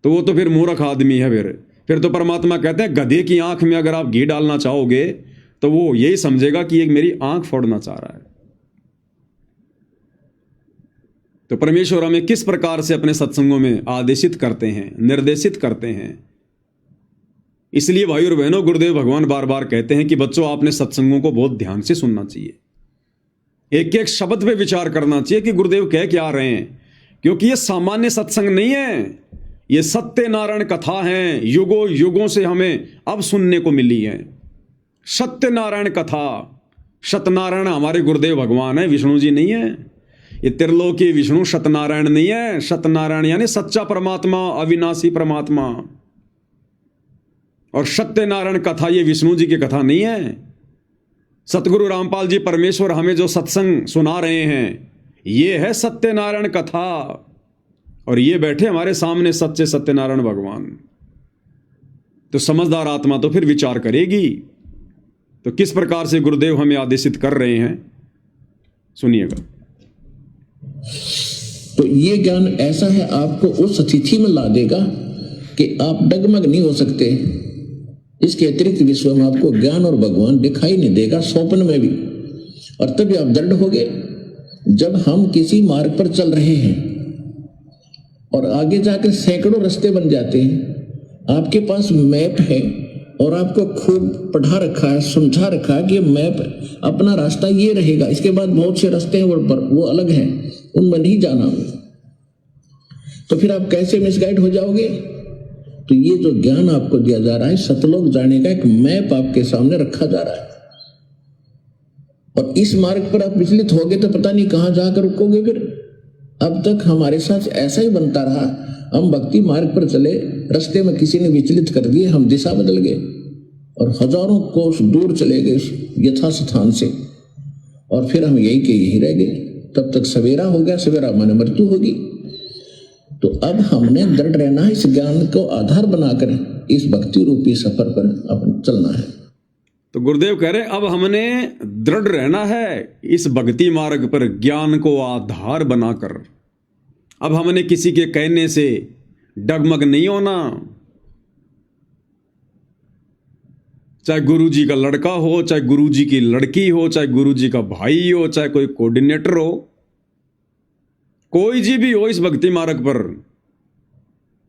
तो वो तो फिर मूर्ख आदमी है। फिर तो परमात्मा कहते हैं गधे की आंख में अगर आप घी डालना चाहोगे तो वो यही समझेगा कि एक मेरी आंख फोड़ना चाह रहा है। तो परमेश्वर हमें किस प्रकार से अपने सत्संगों में आदेशित करते हैं, निर्देशित करते हैं। इसलिए भाई और बहनों, गुरुदेव भगवान बार बार कहते हैं कि बच्चों आपने सत्संगों को बहुत ध्यान से सुनना चाहिए, एक एक शब्द पे विचार करना चाहिए कि गुरुदेव कह क्या रहे हैं, क्योंकि ये सामान्य सत्संग नहीं है, ये सत्यनारायण कथा है, युगों युगों से हमें अब सुनने को मिली है। सत्यनारायण कथा, सत्यनारायण हमारे गुरुदेव भगवान है, विष्णु जी नहीं है। ये त्रिलोकी विष्णु सत्यनारायण नहीं है, सत्यनारायण यानी सच्चा परमात्मा, अविनाशी परमात्मा। और सत्यनारायण कथा ये विष्णु जी की कथा नहीं है। सतगुरु रामपाल जी परमेश्वर हमें जो सत्संग सुना रहे हैं, ये है सत्यनारायण कथा, और ये बैठे हमारे सामने सच्चे सत्यनारायण भगवान। तो समझदार आत्मा तो फिर विचार करेगी। तो किस प्रकार से गुरुदेव हमें आदेशित कर रहे हैं, सुनिएगा। तो ये ज्ञान ऐसा है, आपको उस स्थिति में ला देगा कि आप डगमग नहीं हो सकते। इसके अतिरिक्त विश्व में आपको ज्ञान और भगवान दिखाई नहीं देगा, स्वप्न में भी। और तभी आप दृढ़ होगे। जब हम किसी मार्ग पर चल रहे हैं और आगे जाकर सैकड़ों रास्ते बन जाते हैं, आपके पास मैप है और आपको खूब पढ़ा रखा है, समझा रखा है कि ये मैप अपना रास्ता ये रहेगा, इसके बाद बहुत से रास्ते हैं वो अलग हैं, उनमें नहीं जाना। तो फिर आप कैसे मिसगाइड हो जाओगे? तो ये जो ज्ञान आपको दिया जा रहा है, सतलोक जाने का एक मैप आपके सामने रखा जा रहा है। और इस मार्ग पर आप विचलित होगे तो पता नहीं कहां जाकर रुकोगे। फिर अब तक हमारे साथ ऐसा ही बनता रहा, हम भक्ति मार्ग पर चले, रास्ते में किसी ने विचलित कर दिए, हम दिशा बदल गए और हजारों कोस दूर चले गए यथा स्थान से, और फिर हम यही के यही रह गए। तब तक सवेरा हो गया, सवेरा माने मृत्यु होगी। तो अब हमने दृढ़ रहना है, इस ज्ञान को आधार बनाकर इस भक्ति रूपी सफर पर अपन चलना है। तो गुरुदेव कह रहे अब हमने दृढ़ रहना है इस भक्ति मार्ग पर, ज्ञान को आधार बनाकर। अब हमने किसी के कहने से डगमग नहीं होना, चाहे गुरुजी का लड़का हो, चाहे गुरुजी की लड़की हो, चाहे गुरुजी का भाई हो, चाहे कोई कोऑर्डिनेटर हो, कोई जी भी हो इस भक्ति मार्ग पर।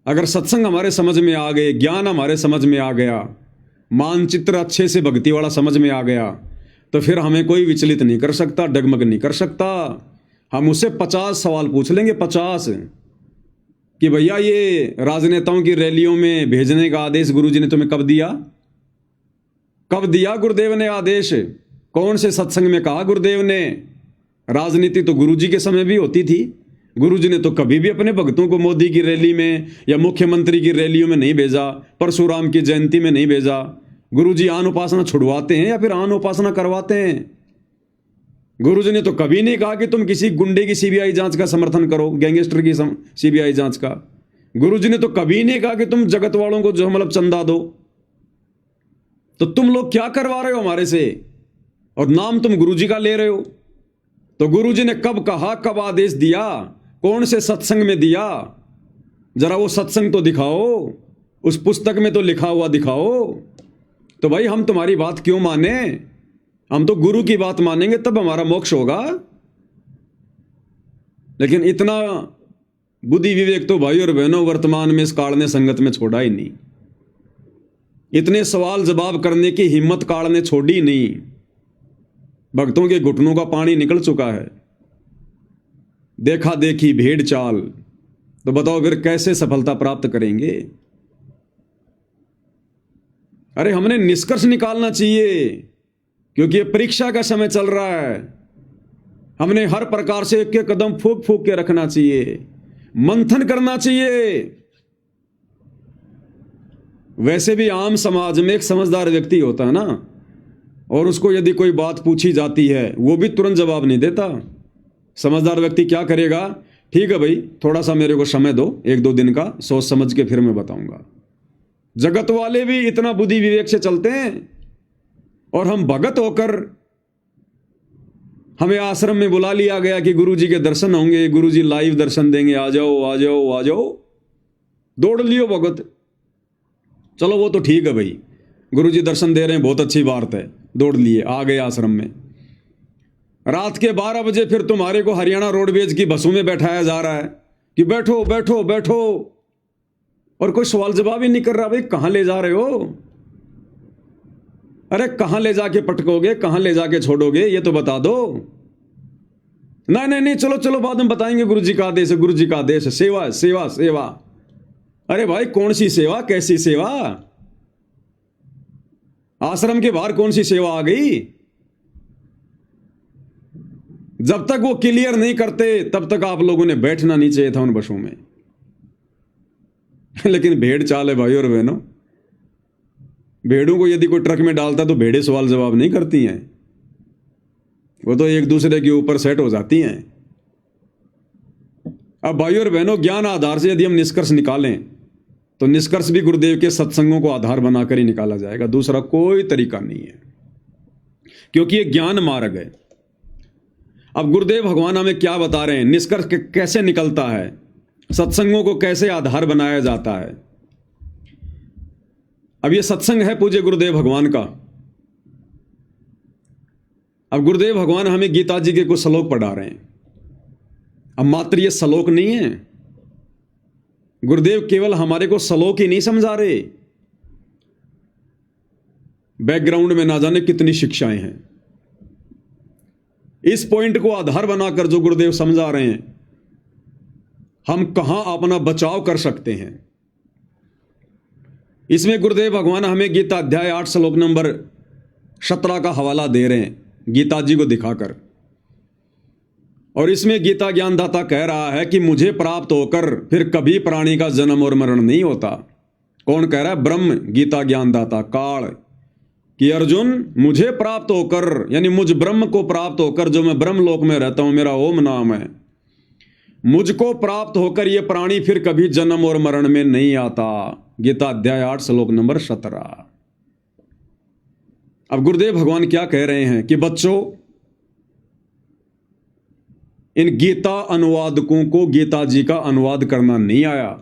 अगर सत्संग हमारे समझ में आ गए, ज्ञान हमारे समझ में आ गया, मानचित्र अच्छे से भक्ति वाला समझ में आ गया, तो फिर हमें कोई विचलित नहीं कर सकता, डगमग नहीं कर सकता। हम उससे 50 सवाल पूछ लेंगे, 50, कि भैया ये राजनेताओं की रैलियों में भेजने का आदेश गुरुजी ने तुम्हें कब दिया? कब दिया गुरुदेव ने आदेश? कौन से सत्संग में कहा गुरुदेव ने? राजनीति तो गुरुजी के समय भी होती थी। गुरुजी ने तो कभी भी अपने भक्तों को मोदी की रैली में या मुख्यमंत्री की रैलियों में नहीं भेजा, परशुराम की जयंती में नहीं भेजा। गुरुजी आन उपासना छुड़वाते हैं या फिर आन उपासना करवाते हैं। गुरुजी ने तो कभी नहीं कहा कि तुम किसी गुंडे की सीबीआई जांच का समर्थन करो, गैंगस्टर की सीबीआई जांच का। गुरुजी ने तो कभी नहीं कहा कि तुम जगत वालों को जो मतलब चंदा दो। तो तुम लोग क्या करवा रहे हो हमारे से, और नाम तुम गुरुजी का ले रहे हो। तो गुरुजी ने कब कहा, कब आदेश दिया, कौन से सत्संग में दिया? जरा वो सत्संग तो दिखाओ, उस पुस्तक में तो लिखा हुआ दिखाओ। तो भाई हम तुम्हारी बात क्यों माने? हम तो गुरु की बात मानेंगे, तब हमारा मोक्ष होगा। लेकिन इतना बुद्धि विवेक तो भाई और बहनों वर्तमान में इस काल ने संगत में छोड़ा ही नहीं। इतने सवाल जवाब करने की हिम्मत काल ने छोड़ी नहीं। भक्तों के घुटनों का पानी निकल चुका है। देखा देखी भेड़ चाल, तो बताओ फिर कैसे सफलता प्राप्त करेंगे? अरे हमने निष्कर्ष निकालना चाहिए, क्योंकि ये परीक्षा का समय चल रहा है। हमने हर प्रकार से एक एक कदम फूक फूक के रखना चाहिए, मंथन करना चाहिए। वैसे भी आम समाज में एक समझदार व्यक्ति होता है ना, और उसको यदि कोई बात पूछी जाती है वो भी तुरंत जवाब नहीं देता। समझदार व्यक्ति क्या करेगा? ठीक है भाई, थोड़ा सा मेरे को समय दो, 1-2 दिन का, सोच समझ के फिर मैं बताऊंगा। जगत वाले भी इतना बुद्धि विवेक से चलते हैं, और हम भगत होकर हमें आश्रम में बुला लिया गया कि गुरुजी के दर्शन होंगे, गुरुजी लाइव दर्शन देंगे, आ जाओ आ जाओ आ जाओ, दौड़ लियो भगत। चलो वो तो ठीक है भाई, गुरुजी दर्शन दे रहे हैं, बहुत अच्छी बात है, दौड़ लिए, आ गए आश्रम में। रात के 12 बजे फिर तुम्हारे को हरियाणा रोडवेज की बसों में बैठाया जा रहा है कि बैठो बैठो बैठो, और कोई सवाल जवाब ही नहीं कर रहा। भाई कहां ले जा रहे हो? अरे कहां ले जाके पटकोगे, कहां ले जाके छोड़ोगे, ये तो बता दो। नहीं नहीं नहीं, चलो चलो बाद में बताएंगे, गुरुजी का आदेश है, गुरुजी का आदेश है, सेवा सेवा सेवा। अरे भाई कौन सी सेवा, कैसी सेवा? आश्रम के बाहर कौन सी सेवा आ गई? जब तक वो क्लियर नहीं करते तब तक आप लोगों ने बैठना नहीं चाहिए था उन बसों में। लेकिन भेड़ चाल है भाई और बहनों। भेड़ों को यदि कोई ट्रक में डालता तो भेड़ें सवाल जवाब नहीं करती हैं, वो तो एक दूसरे के ऊपर सेट हो जाती हैं। अब भाई और बहनों, ज्ञान आधार से यदि हम निष्कर्ष निकालें तो निष्कर्ष भी गुरुदेव के सत्संगों को आधार बनाकर ही निकाला जाएगा, दूसरा कोई तरीका नहीं है, क्योंकि ये ज्ञान मार्ग है। अब गुरुदेव भगवान हमें क्या बता रहे हैं, निष्कर्ष कैसे निकलता है, सत्संगों को कैसे आधार बनाया जाता है। अब ये सत्संग है पूज्य गुरुदेव भगवान का। अब गुरुदेव भगवान हमें गीता जी के कुछ श्लोक पढ़ा रहे हैं। अब मात्र ये श्लोक नहीं है, गुरुदेव केवल हमारे को श्लोक ही नहीं समझा रहे, बैकग्राउंड में ना जाने कितनी शिक्षाएं हैं। इस पॉइंट को आधार बनाकर जो गुरुदेव समझा रहे हैं, हम कहां अपना बचाव कर सकते हैं। इसमें गुरुदेव भगवान हमें गीता अध्याय 8 श्लोक नंबर 17 का हवाला दे रहे हैं गीता जी को दिखाकर। और इसमें गीता ज्ञानदाता कह रहा है कि मुझे प्राप्त होकर फिर कभी प्राणी का जन्म और मरण नहीं होता। कौन कह रहा है? ब्रह्म गीता ज्ञानदाता काल, कि अर्जुन मुझे प्राप्त होकर, यानी मुझ ब्रह्म को प्राप्त होकर, जो मैं ब्रह्म लोक में रहता हूं, मेरा ओम नाम है, मुझको प्राप्त होकर ये प्राणी फिर कभी जन्म और मरण में नहीं आता। गीता अध्याय 8 श्लोक नंबर 17। अब गुरुदेव भगवान क्या कह रहे हैं कि बच्चों, इन गीता अनुवादकों को गीता जी का अनुवाद करना नहीं आया,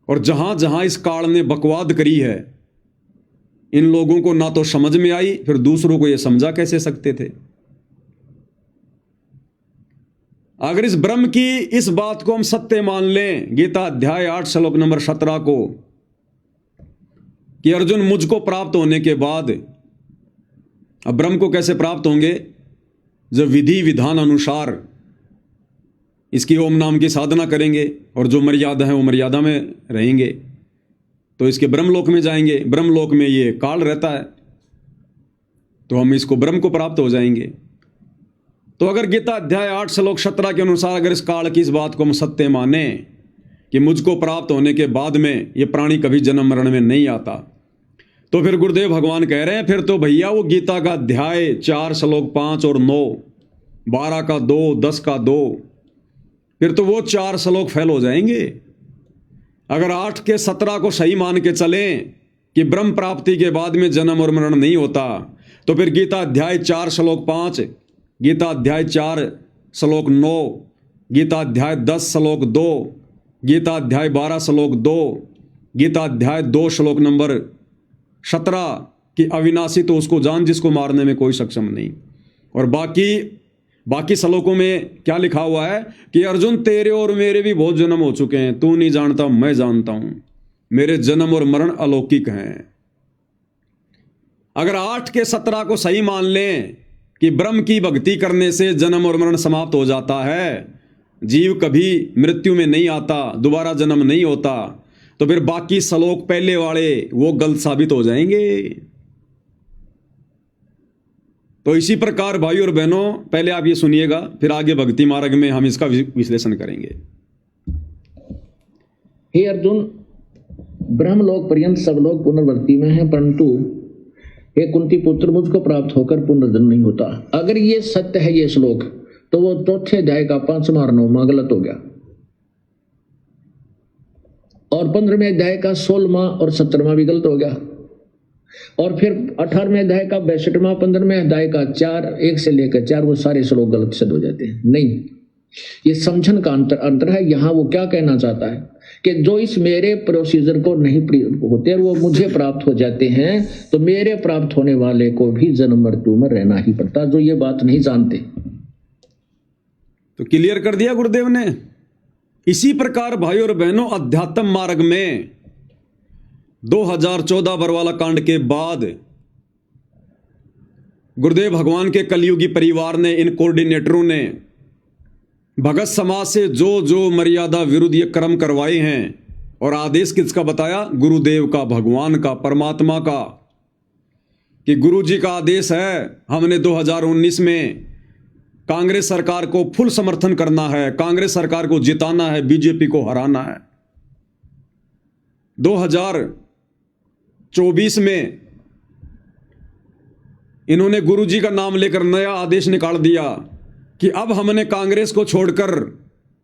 और जहां जहां इस काल ने बकवाद करी है, इन लोगों को ना तो समझ में आई, फिर दूसरों को यह समझा कैसे सकते थे। अगर इस ब्रह्म की इस बात को हम सत्य मान लें, गीता अध्याय 8 श्लोक नंबर 17 को, कि अर्जुन मुझको प्राप्त होने के बाद, अब ब्रह्म को कैसे प्राप्त होंगे? जब विधि विधान अनुसार इसकी ओम नाम की साधना करेंगे, और जो मर्यादा है वो मर्यादा में रहेंगे, तो इसके ब्रह्मलोक में जाएंगे। ब्रह्मलोक में ये काल रहता है, तो हम इसको ब्रह्म को प्राप्त हो जाएंगे। तो अगर गीता अध्याय 8 श्लोक 17 के अनुसार अगर इस काल की इस बात को हम सत्य माने कि मुझको प्राप्त होने के बाद में ये प्राणी कभी जन्म मरण में नहीं आता, तो फिर गुरुदेव भगवान कह रहे हैं फिर तो भैया वो गीता का अध्याय 4 श्लोक 5 और 9, 12 का 2, 10 का 2, फिर तो वो 4 श्लोक फेल हो जाएंगे। अगर 8 के 17 को सही मान के चलें कि ब्रह्म प्राप्ति के बाद में जन्म और मरण नहीं होता, तो फिर गीता अध्याय 4 श्लोक 5, गीता अध्याय 4 श्लोक 9, गीता अध्याय 10 श्लोक 2, गीता अध्याय 12 श्लोक 2, गीता अध्याय 2 श्लोक नंबर 17 कि अविनाशी तो उसको जान जिसको मारने में कोई सक्षम नहीं। और बाकी श्लोकों में क्या लिखा हुआ है कि अर्जुन तेरे और मेरे भी बहुत जन्म हो चुके हैं, तू नहीं जानता मैं जानता हूं, मेरे जन्म और मरण अलौकिक हैं। अगर 8 के 17 को सही मान लें कि ब्रह्म की भक्ति करने से जन्म और मरण समाप्त हो जाता है, जीव कभी मृत्यु में नहीं आता, दोबारा जन्म नहीं होता, तो फिर बाकी श्लोक पहले वाले वो गलत साबित हो जाएंगे। तो इसी प्रकार भाई और बहनों, पहले आप ये सुनिएगा, फिर आगे भक्ति मार्ग में हम इसका विश्लेषण करेंगे। हे अर्जुन, ब्रह्मलोक पर्यंत सब लोग पुनर्वृत्ति में हैं, परंतु हे कुंती पुत्र, मुझको प्राप्त होकर पुनर्जन्म नहीं होता। अगर ये सत्य है ये श्लोक, तो वो चौथे अध्याय का 5वां और 9वां गलत हो गया, और 15वें अध्याय का 16वां और 17वां भी गलत हो गया, और फिर 18वें अध्याय का 62वां, 15वें अध्याय का 4, 1 से लेकर 4, वो सारे श्लोक गलत सिद्ध हो जाते हैं। नहीं, ये समझन का अंतर है। यहाँ वो क्या कहना चाहता है कि जो इस मेरे प्रोसीजर को नहीं होते वो मुझे प्राप्त हो जाते हैं, तो मेरे प्राप्त होने वाले को भी जन्म मृत्यु में रहना ही पड़ता, जो ये बात नहीं जानते। तो क्लियर कर दिया गुरुदेव ने। इसी प्रकार भाई और बहनों, अध्यात्म मार्ग में 2014 बरवाला कांड के बाद गुरुदेव भगवान के कलयुगी परिवार ने, इन कोऑर्डिनेटरों ने भगत समाज से जो जो मर्यादा विरुद्ध ये कर्म करवाए हैं, और आदेश किसका बताया? गुरुदेव का, भगवान का, परमात्मा का, कि गुरु जी का आदेश है, हमने 2019 में कांग्रेस सरकार को फुल समर्थन करना है, कांग्रेस सरकार को जिताना है, बीजेपी को हराना है। 2024 में इन्होंने गुरु जी का नाम लेकर नया आदेश निकाल दिया कि अब हमने कांग्रेस को छोड़कर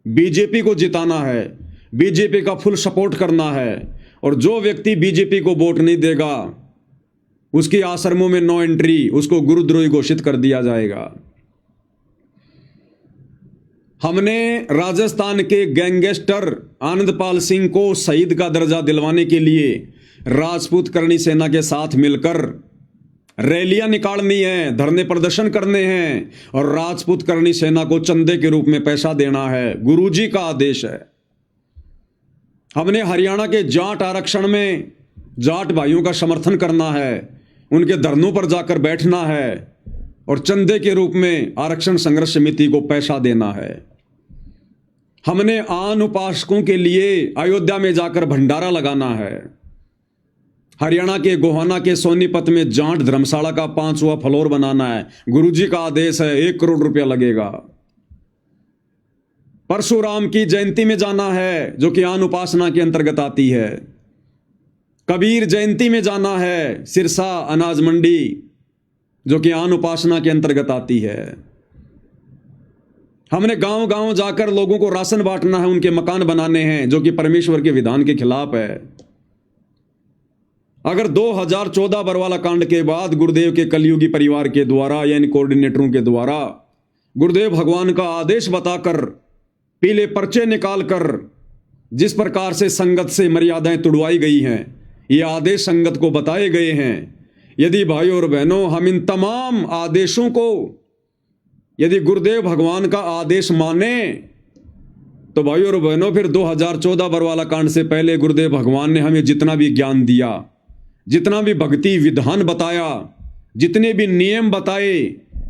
बीजेपी को जिताना है, बीजेपी का फुल सपोर्ट करना है, और जो व्यक्ति बीजेपी को वोट नहीं देगा उसकी आश्रमों में नो एंट्री, उसको गुरुद्रोही घोषित कर दिया जाएगा। हमने राजस्थान के गैंगस्टर आनंदपाल सिंह को शहीद का दर्जा दिलवाने के लिए राजपूत करणी सेना के साथ मिलकर रैलियां निकालनी है, धरने प्रदर्शन करने हैं और राजपूत करणी सेना को चंदे के रूप में पैसा देना है। गुरुजी का आदेश है। हमने हरियाणा के जाट आरक्षण में जाट भाइयों का समर्थन करना है, उनके धरनों पर जाकर बैठना है और चंदे के रूप में आरक्षण संघर्ष समिति को पैसा देना है। हमने आन उपासकों के लिए अयोध्या में जाकर भंडारा लगाना है। हरियाणा के गोहाना के सोनीपत में जाट धर्मशाला का 5वां फ्लोर बनाना है। गुरुजी का आदेश है, 1 करोड़ रुपया लगेगा। परशुराम की जयंती में जाना है, जो कि आन उपासना के अंतर्गत आती है। कबीर जयंती में जाना है, सिरसा अनाज मंडी, जो कि आन उपासना के अंतर्गत आती है। हमने गांव गांव जाकर लोगों को राशन बांटना है, उनके मकान बनाने हैं, जो कि परमेश्वर के विधान के खिलाफ है। अगर 2014 बरवाला कांड के बाद गुरुदेव के कलयुगी परिवार के द्वारा यानी कोऑर्डिनेटरों के द्वारा गुरुदेव भगवान का आदेश बताकर पीले पर्चे निकालकर जिस प्रकार से संगत से मर्यादाएं तुड़वाई गई हैं, ये आदेश संगत को बताए गए हैं। यदि भाइयों और बहनों हम इन तमाम आदेशों को यदि गुरुदेव भगवान का आदेश माने तो भाइयों और बहनों फिर 2014 बरवाला कांड से पहले गुरुदेव भगवान ने हमें जितना भी ज्ञान दिया, जितना भी भक्ति विधान बताया, जितने भी नियम बताए,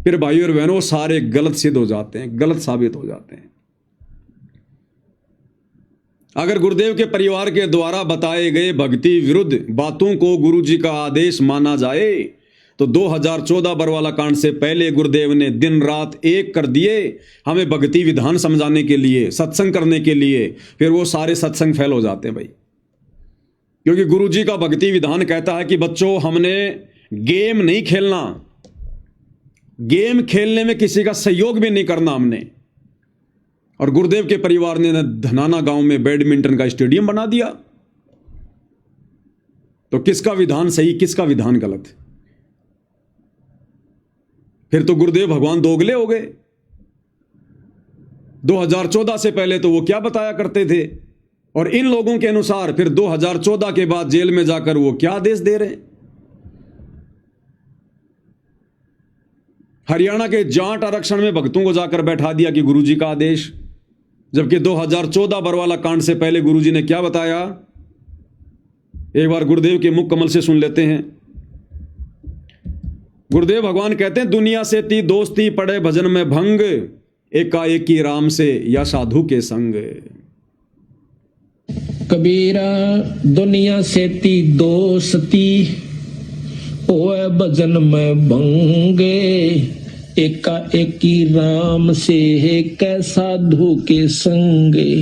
फिर भाइयों और बहनों सारे गलत सिद्ध हो जाते हैं, गलत साबित हो जाते हैं। अगर गुरुदेव के परिवार के द्वारा बताए गए भक्ति विरुद्ध बातों को गुरुजी का आदेश माना जाए तो 2014 बरवाला कांड से पहले गुरुदेव ने दिन रात एक कर दिए हमें भक्ति विधान समझाने के लिए, सत्संग करने के लिए। फिर वो सारे सत्संग फेल हो जाते हैं भाई, क्योंकि गुरुजी का भक्ति विधान कहता है कि बच्चों हमने गेम नहीं खेलना, गेम खेलने में किसी का सहयोग भी नहीं करना हमने। और गुरुदेव के परिवार ने धनाना गांव में बैडमिंटन का स्टेडियम बना दिया। तो किसका विधान सही, किसका विधान गलत? फिर तो गुरुदेव भगवान दोगले हो गए। 2014 से पहले तो वो क्या बताया करते थे और इन लोगों के अनुसार फिर 2014 के बाद जेल में जाकर वो क्या आदेश दे रहे हैं। हरियाणा के जाट आरक्षण में भक्तों को जाकर बैठा दिया कि गुरुजी का आदेश, जबकि 2014 बरवाला कांड से पहले गुरुजी ने क्या बताया, एक बार गुरुदेव के मुख कमल से सुन लेते हैं। गुरुदेव भगवान कहते हैं, दुनिया से ती दोस्ती पड़े भजन में भंग, एकाएकी राम से या साधु के संग। कबीरा दुनिया से ती दोस्ती ओए भजन में भंगे, एकाएकी राम से है कै साधु के संगे।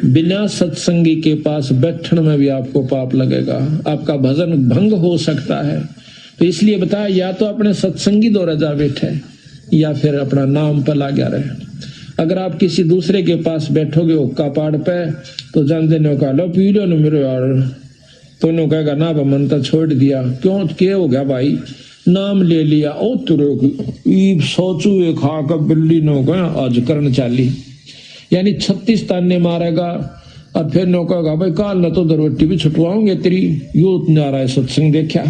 बिना सत्संगी के पास बैठने में भी आपको पाप लगेगा, आपका भजन भंग हो सकता है। तो इसलिए बताया, या तो अपने सत्संगी द्वारा जा बैठे या फिर अपना नाम पर लगा रहे। अगर आप किसी दूसरे के पास बैठोगे हुक्का पाड़ पे तो जान देने का लो पी लो न मेरे यार, तो उन्होंने कहेगा ना मन तो छोड़ दिया। क्यों क्या हो गया भाई, नाम ले लिया ओ तुरे सोचू खा कर बिल्ली नो गया आज करन चाली, यानी 36 ताने मारेगा और फिर नो कहेगा भाई काल न तो दरवट्टी भी छुटवाओगे तेरी, यो नारा है सत्संग देखा।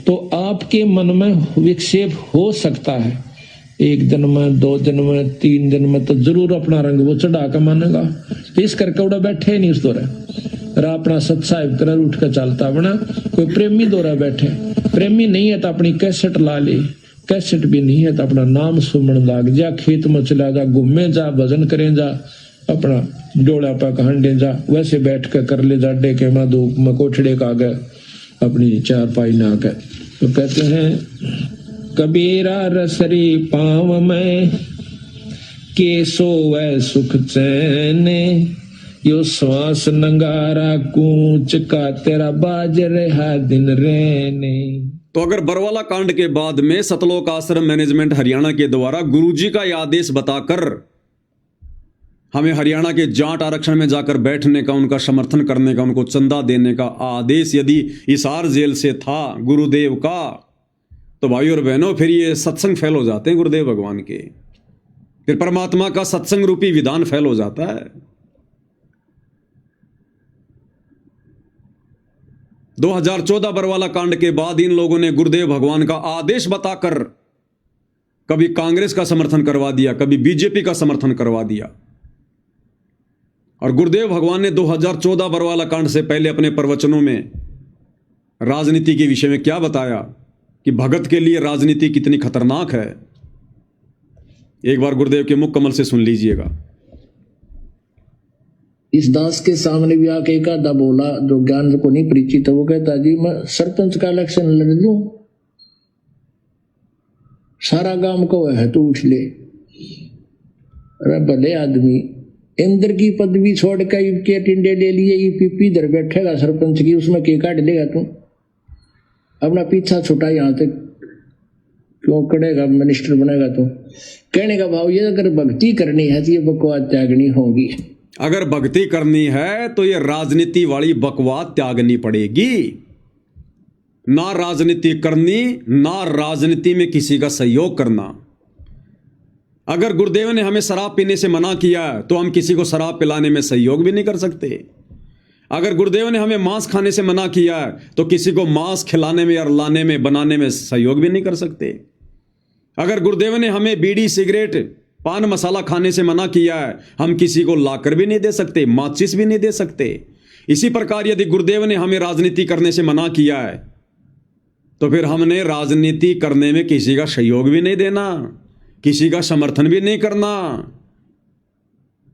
तो आपके मन में विक्षेप हो सकता है, 1 दिन में 2 दिन में 3 दिन में तो जरूर अपना रंग वो चढ़ा कर मानेगा। तो इस करके उड़ा बैठे नहीं उस दौरा अपना सत्साहिब कर उठ कर चलता बना। कोई प्रेमी दौरा बैठे, प्रेमी नहीं है तो अपनी कैसेट ला ले, कैसेट भी नहीं है तो अपना नाम सुमन लाग जा, खेत में चला जा, घूमे जा, भजन करें जा, अपना डोला पा हंडे जा, वैसे बैठ कर ले जा डेके में धूप में कोठड़े का गए अपनी चारपाई ना कर। तो कहते हैं कबीरा रसरी पाँव में के सोवे सुख चैने, यो श्वास नंगारा कूच का तेरा बाज रहा दिन रहने। तो अगर बरवाला कांड के बाद में सतलोक आश्रम मैनेजमेंट हरियाणा के द्वारा गुरुजी का यह आदेश बताकर हमें हरियाणा के जाट आरक्षण में जाकर बैठने का, उनका समर्थन करने का, उनको चंदा देने का आदेश यदि हिसार जेल से था गुरुदेव का, तो भाई और बहनों फिर ये सत्संग फेल हो जाते हैं गुरुदेव भगवान के। फिर परमात्मा का सत्संग रूपी विधान फेल हो जाता है। 2014 बरवाला कांड के बाद इन लोगों ने गुरुदेव भगवान का आदेश बताकर कभी कांग्रेस का समर्थन करवा दिया, कभी बीजेपी का समर्थन करवा दिया। और गुरुदेव भगवान ने 2014 बरवाला कांड से पहले अपने प्रवचनों में राजनीति के विषय में क्या बताया कि भगत के लिए राजनीति कितनी खतरनाक है। एक बार गुरुदेव के मुख कमल से सुन लीजिएगा। इस दास के सामने भी आके एक आधा बोला जो ज्ञान को नहीं परिचित है, वो कहता जी मैं सरपंच का इलेक्शन लड़ लूं, सारा गांव को है तो उठ ले। अरे भले आदमी इंद्र की पदवी छोड़ के टिंडे ले लिए, ईपीपी इधर बैठेगा सरपंच की, उसमें के काट लेगा तू, अपना पीछा छुटा यहां तक क्यों करेगा, मिनिस्टर बनेगा तू। कहने का भाव ये अगर भक्ति करनी है तो ये बकवास त्यागनी होगी। अगर भक्ति करनी है तो ये राजनीति वाली बकवास त्यागनी पड़ेगी। ना राजनीति करनी, ना राजनीति में किसी का सहयोग करना। अगर गुरुदेव ने हमें शराब पीने से मना किया तो हम किसी को शराब पिलाने में सहयोग भी नहीं कर सकते। अगर गुरुदेव ने हमें मांस खाने से मना किया तो किसी को मांस खिलाने में और लाने में बनाने में सहयोग भी नहीं कर सकते। अगर गुरुदेव ने हमें बीड़ी सिगरेट पान मसाला खाने से मना किया है, हम किसी को लाकर भी नहीं दे सकते, माचिस भी नहीं दे सकते। इसी प्रकार यदि गुरुदेव ने हमें राजनीति करने से मना किया है तो फिर हमने राजनीति करने में किसी का सहयोग भी नहीं देना, किसी का समर्थन भी नहीं करना।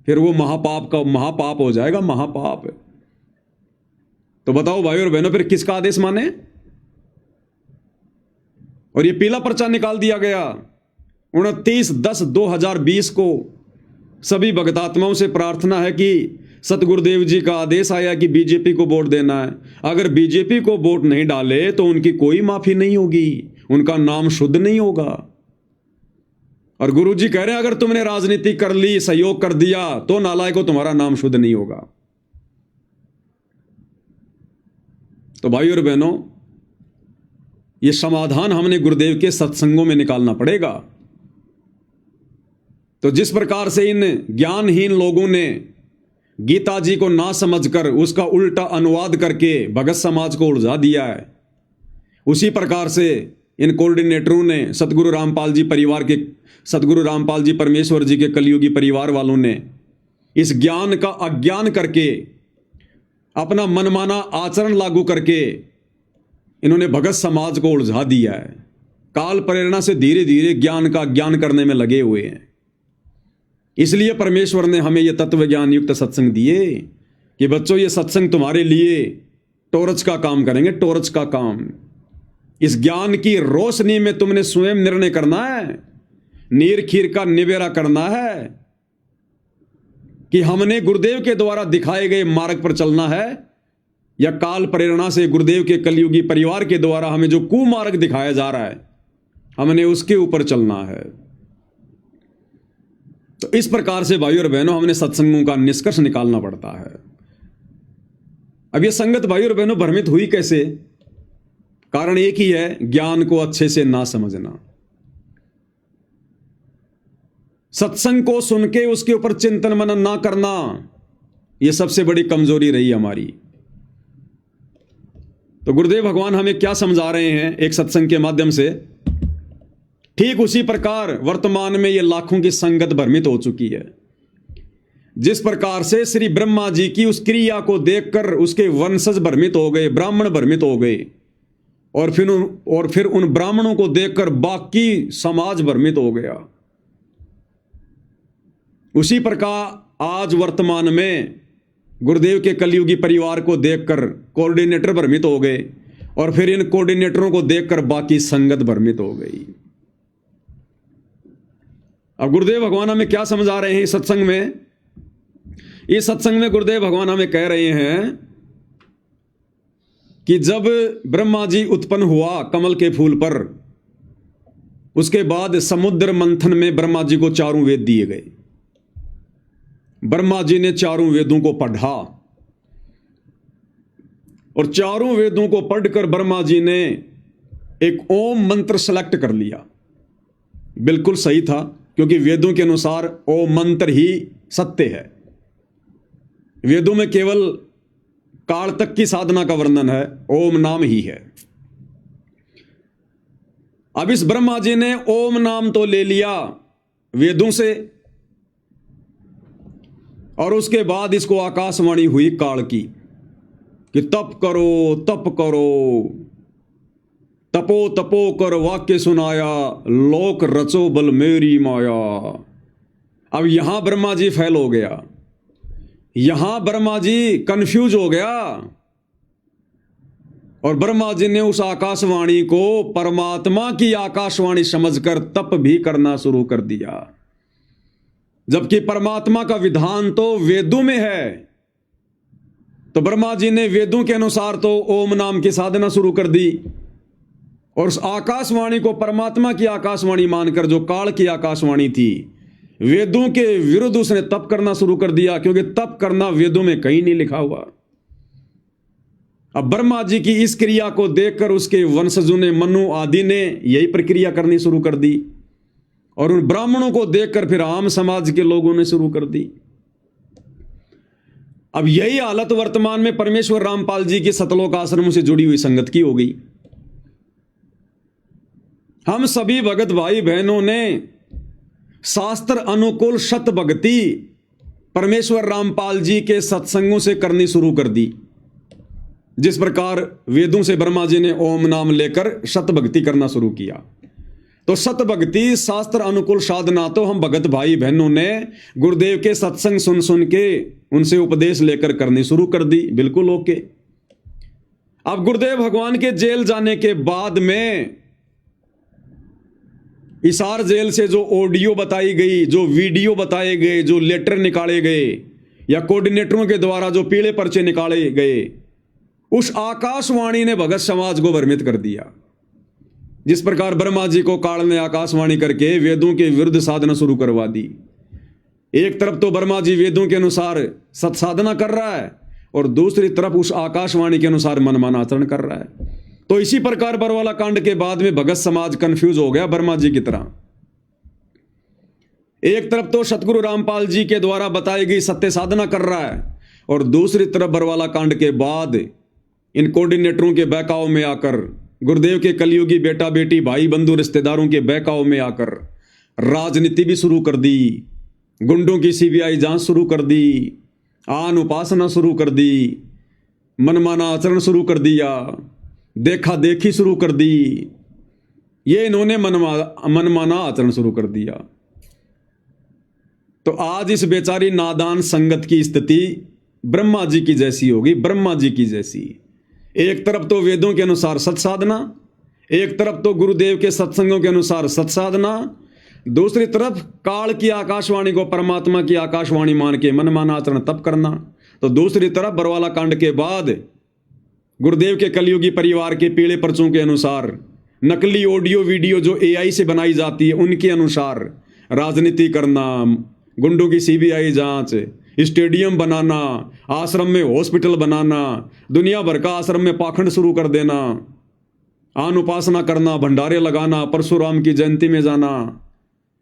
फिर वो महापाप हो जाएगा, महापाप। तो बताओ भाई और बहनों, फिर किसका आदेश माने। और ये पीला पर्चा निकाल दिया गया 29/10/2020 को। सभी भगतात्माओं से प्रार्थना है कि सतगुरुदेव जी का आदेश आया कि बीजेपी को वोट देना है। अगर बीजेपी को वोट नहीं डाले तो उनकी कोई माफी नहीं होगी, उनका नाम शुद्ध नहीं होगा। और गुरुजी कह रहे हैं अगर तुमने राजनीति कर ली, सहयोग कर दिया, तो नालायक को तुम्हारा नाम शुद्ध नहीं होगा। तो भाई और बहनों, ये समाधान हमने गुरुदेव के सत्संगों में निकालना पड़ेगा। तो जिस प्रकार से इन ज्ञानहीन लोगों ने गीता जी को ना समझकर उसका उल्टा अनुवाद करके भगत समाज को उलझा दिया है, उसी प्रकार से इन कोऑर्डिनेटरों ने सतगुरु रामपाल जी परमेश्वर जी के कलयुगी परिवार वालों ने इस ज्ञान का अज्ञान करके अपना मनमाना आचरण लागू करके इन्होंने भगत समाज को उलझा दिया है। काल प्रेरणा से धीरे धीरे ज्ञान का ज्ञान करने में लगे हुए हैं। इसलिए परमेश्वर ने हमें यह तत्व ज्ञान युक्त सत्संग दिए कि बच्चों ये सत्संग तुम्हारे लिए टॉर्च का काम करेंगे, टॉर्च का काम। इस ज्ञान की रोशनी में तुमने स्वयं निर्णय करना है, नीर खीर का निबेरा करना है कि हमने गुरुदेव के द्वारा दिखाए गए मार्ग पर चलना है या काल प्रेरणा से गुरुदेव के कलयुगी परिवार के द्वारा हमें जो कुमार्ग दिखाया जा रहा है हमने उसके ऊपर चलना है। तो इस प्रकार से भाइयों और बहनों हमने सत्संगों का निष्कर्ष निकालना पड़ता है। अब यह संगत भाइयों और बहनों भ्रमित हुई कैसे? कारण एक ही है, ज्ञान को अच्छे से ना समझना। सत्संग को सुन के उसके ऊपर चिंतन मनन ना करना, यह सबसे बड़ी कमजोरी रही हमारी। तो गुरुदेव भगवान हमें क्या समझा रहे हैं एक सत्संग के माध्यम से? ठीक उसी प्रकार वर्तमान में यह लाखों की संगत भ्रमित हो चुकी है। जिस प्रकार से श्री ब्रह्मा जी की उस क्रिया को देखकर उसके वंशज भ्रमित हो गए, ब्राह्मण भ्रमित हो गए, और फिर उन ब्राह्मणों को देखकर बाकी समाज भ्रमित हो गया। उसी प्रकार आज वर्तमान में गुरुदेव के कलयुगी परिवार को देखकर कोऑर्डिनेटर भ्रमित हो गए, और फिर इन कोऑर्डिनेटरों को देखकर बाकी संगत भ्रमित हो गई। अब गुरुदेव भगवान हमें क्या समझा रहे हैं इस सत्संग में? इस सत्संग में गुरुदेव भगवान हमें कह रहे हैं कि जब ब्रह्मा जी उत्पन्न हुआ कमल के फूल पर, उसके बाद समुद्र मंथन में ब्रह्मा जी को चारों वेद दिए गए। ब्रह्मा जी ने चारों वेदों को पढ़ा, और चारों वेदों को पढ़कर ब्रह्मा जी ने एक ओम मंत्र सेलेक्ट कर लिया। बिल्कुल सही था, क्योंकि वेदों के अनुसार ओम मंत्र ही सत्य है। वेदों में केवल काल तक की साधना का वर्णन है, ओम नाम ही है। अब इस ब्रह्मा जी ने ओम नाम तो ले लिया वेदों से, और उसके बाद इसको आकाशवाणी हुई काल की कि तप करो तप करो, तपो तपो कर वाक्य सुनाया, लोक रचो बल मेरी माया। अब यहां ब्रह्मा जी फेल हो गया, यहां ब्रह्मा जी कंफ्यूज हो गया, और ब्रह्मा जी ने उस आकाशवाणी को परमात्मा की आकाशवाणी समझकर तप भी करना शुरू कर दिया, जबकि परमात्मा का विधान तो वेदों में है। तो ब्रह्मा जी ने वेदों के अनुसार तो ओम नाम की साधना शुरू कर दी, और उस आकाशवाणी को परमात्मा की आकाशवाणी मानकर, जो काल की आकाशवाणी थी, वेदों के विरुद्ध उसने तप करना शुरू कर दिया, क्योंकि तप करना वेदों में कहीं नहीं लिखा हुआ। अब ब्रह्मा जी की इस क्रिया को देखकर उसके वंशजों ने, मनु आदि ने यही प्रक्रिया करनी शुरू कर दी, और उन ब्राह्मणों को देखकर फिर आम समाज के लोगों ने शुरू कर दी। अब यही हालत वर्तमान में परमेश्वर रामपाल जी के सतलोक आश्रम से जुड़ी हुई संगत की हो गई। हम सभी भगत भाई बहनों ने शास्त्र अनुकूल शत भक्ति परमेश्वर रामपाल जी के सत्संगों से करनी शुरू कर दी। जिस प्रकार वेदों से ब्रह्मा जी ने ओम नाम लेकर शत भक्ति करना शुरू किया, तो शत भक्ति शास्त्र अनुकूल साधना तो हम भगत भाई बहनों ने गुरुदेव के सत्संग सुन सुन के उनसे उपदेश लेकर करनी शुरू कर दी। बिल्कुल ओके। अब गुरुदेव भगवान के जेल जाने के बाद में हिसार जेल से जो ऑडियो बताई गई, जो वीडियो बताए गए, जो लेटर निकाले गए, या कोऑर्डिनेटरों के द्वारा जो पीले पर्चे निकाले गए, उस आकाशवाणी ने भगत समाज को भ्रमित कर दिया। जिस प्रकार ब्रह्मा जी को काल ने आकाशवाणी करके वेदों के विरुद्ध साधना शुरू करवा दी। एक तरफ तो ब्रह्मा जी वेदों के अनुसार सत्साधना कर रहा है, और दूसरी तरफ उस आकाशवाणी के अनुसार मनमाना आचरण कर रहा है। तो इसी प्रकार बरवाला कांड के बाद में भगत समाज कंफ्यूज हो गया ब्रह्मा जी की तरह। एक तरफ तो सतगुरु रामपाल जी के द्वारा बताई गई सत्य साधना कर रहा है, और दूसरी तरफ बरवाला कांड के बाद इन कोऑर्डिनेटरों के बहकाव में आकर, गुरुदेव के कलयुगी बेटा बेटी भाई बंधु रिश्तेदारों के बहकाव में आकर राजनीति भी शुरू कर दी, गुंडों की सीबीआई जांच शुरू कर दी, आन उपासना शुरू कर दी, मनमाना आचरण शुरू कर दिया, देखा देखी शुरू कर दी। ये इन्होंने मनमाना आचरण शुरू कर दिया। तो आज इस बेचारी नादान संगत की स्थिति ब्रह्मा जी की जैसी होगी, ब्रह्मा जी की जैसी। एक तरफ तो वेदों के अनुसार सत्साधना, एक तरफ तो गुरुदेव के सत्संगों के अनुसार सत्साधना, दूसरी तरफ काल की आकाशवाणी को परमात्मा की आकाशवाणी मान के मनमाना आचरण तप करना। तो दूसरी तरफ बरवाला कांड के बाद गुरुदेव के कलयुगी परिवार के पीले पर्चों के अनुसार नकली ऑडियो वीडियो जो एआई से बनाई जाती है उनके अनुसार राजनीति करना, गुंडों की सीबीआई जांच, स्टेडियम बनाना, आश्रम में हॉस्पिटल बनाना, दुनिया भर का आश्रम में पाखंड शुरू कर देना, आन उपासना करना, भंडारे लगाना, परशुराम की जयंती में जाना,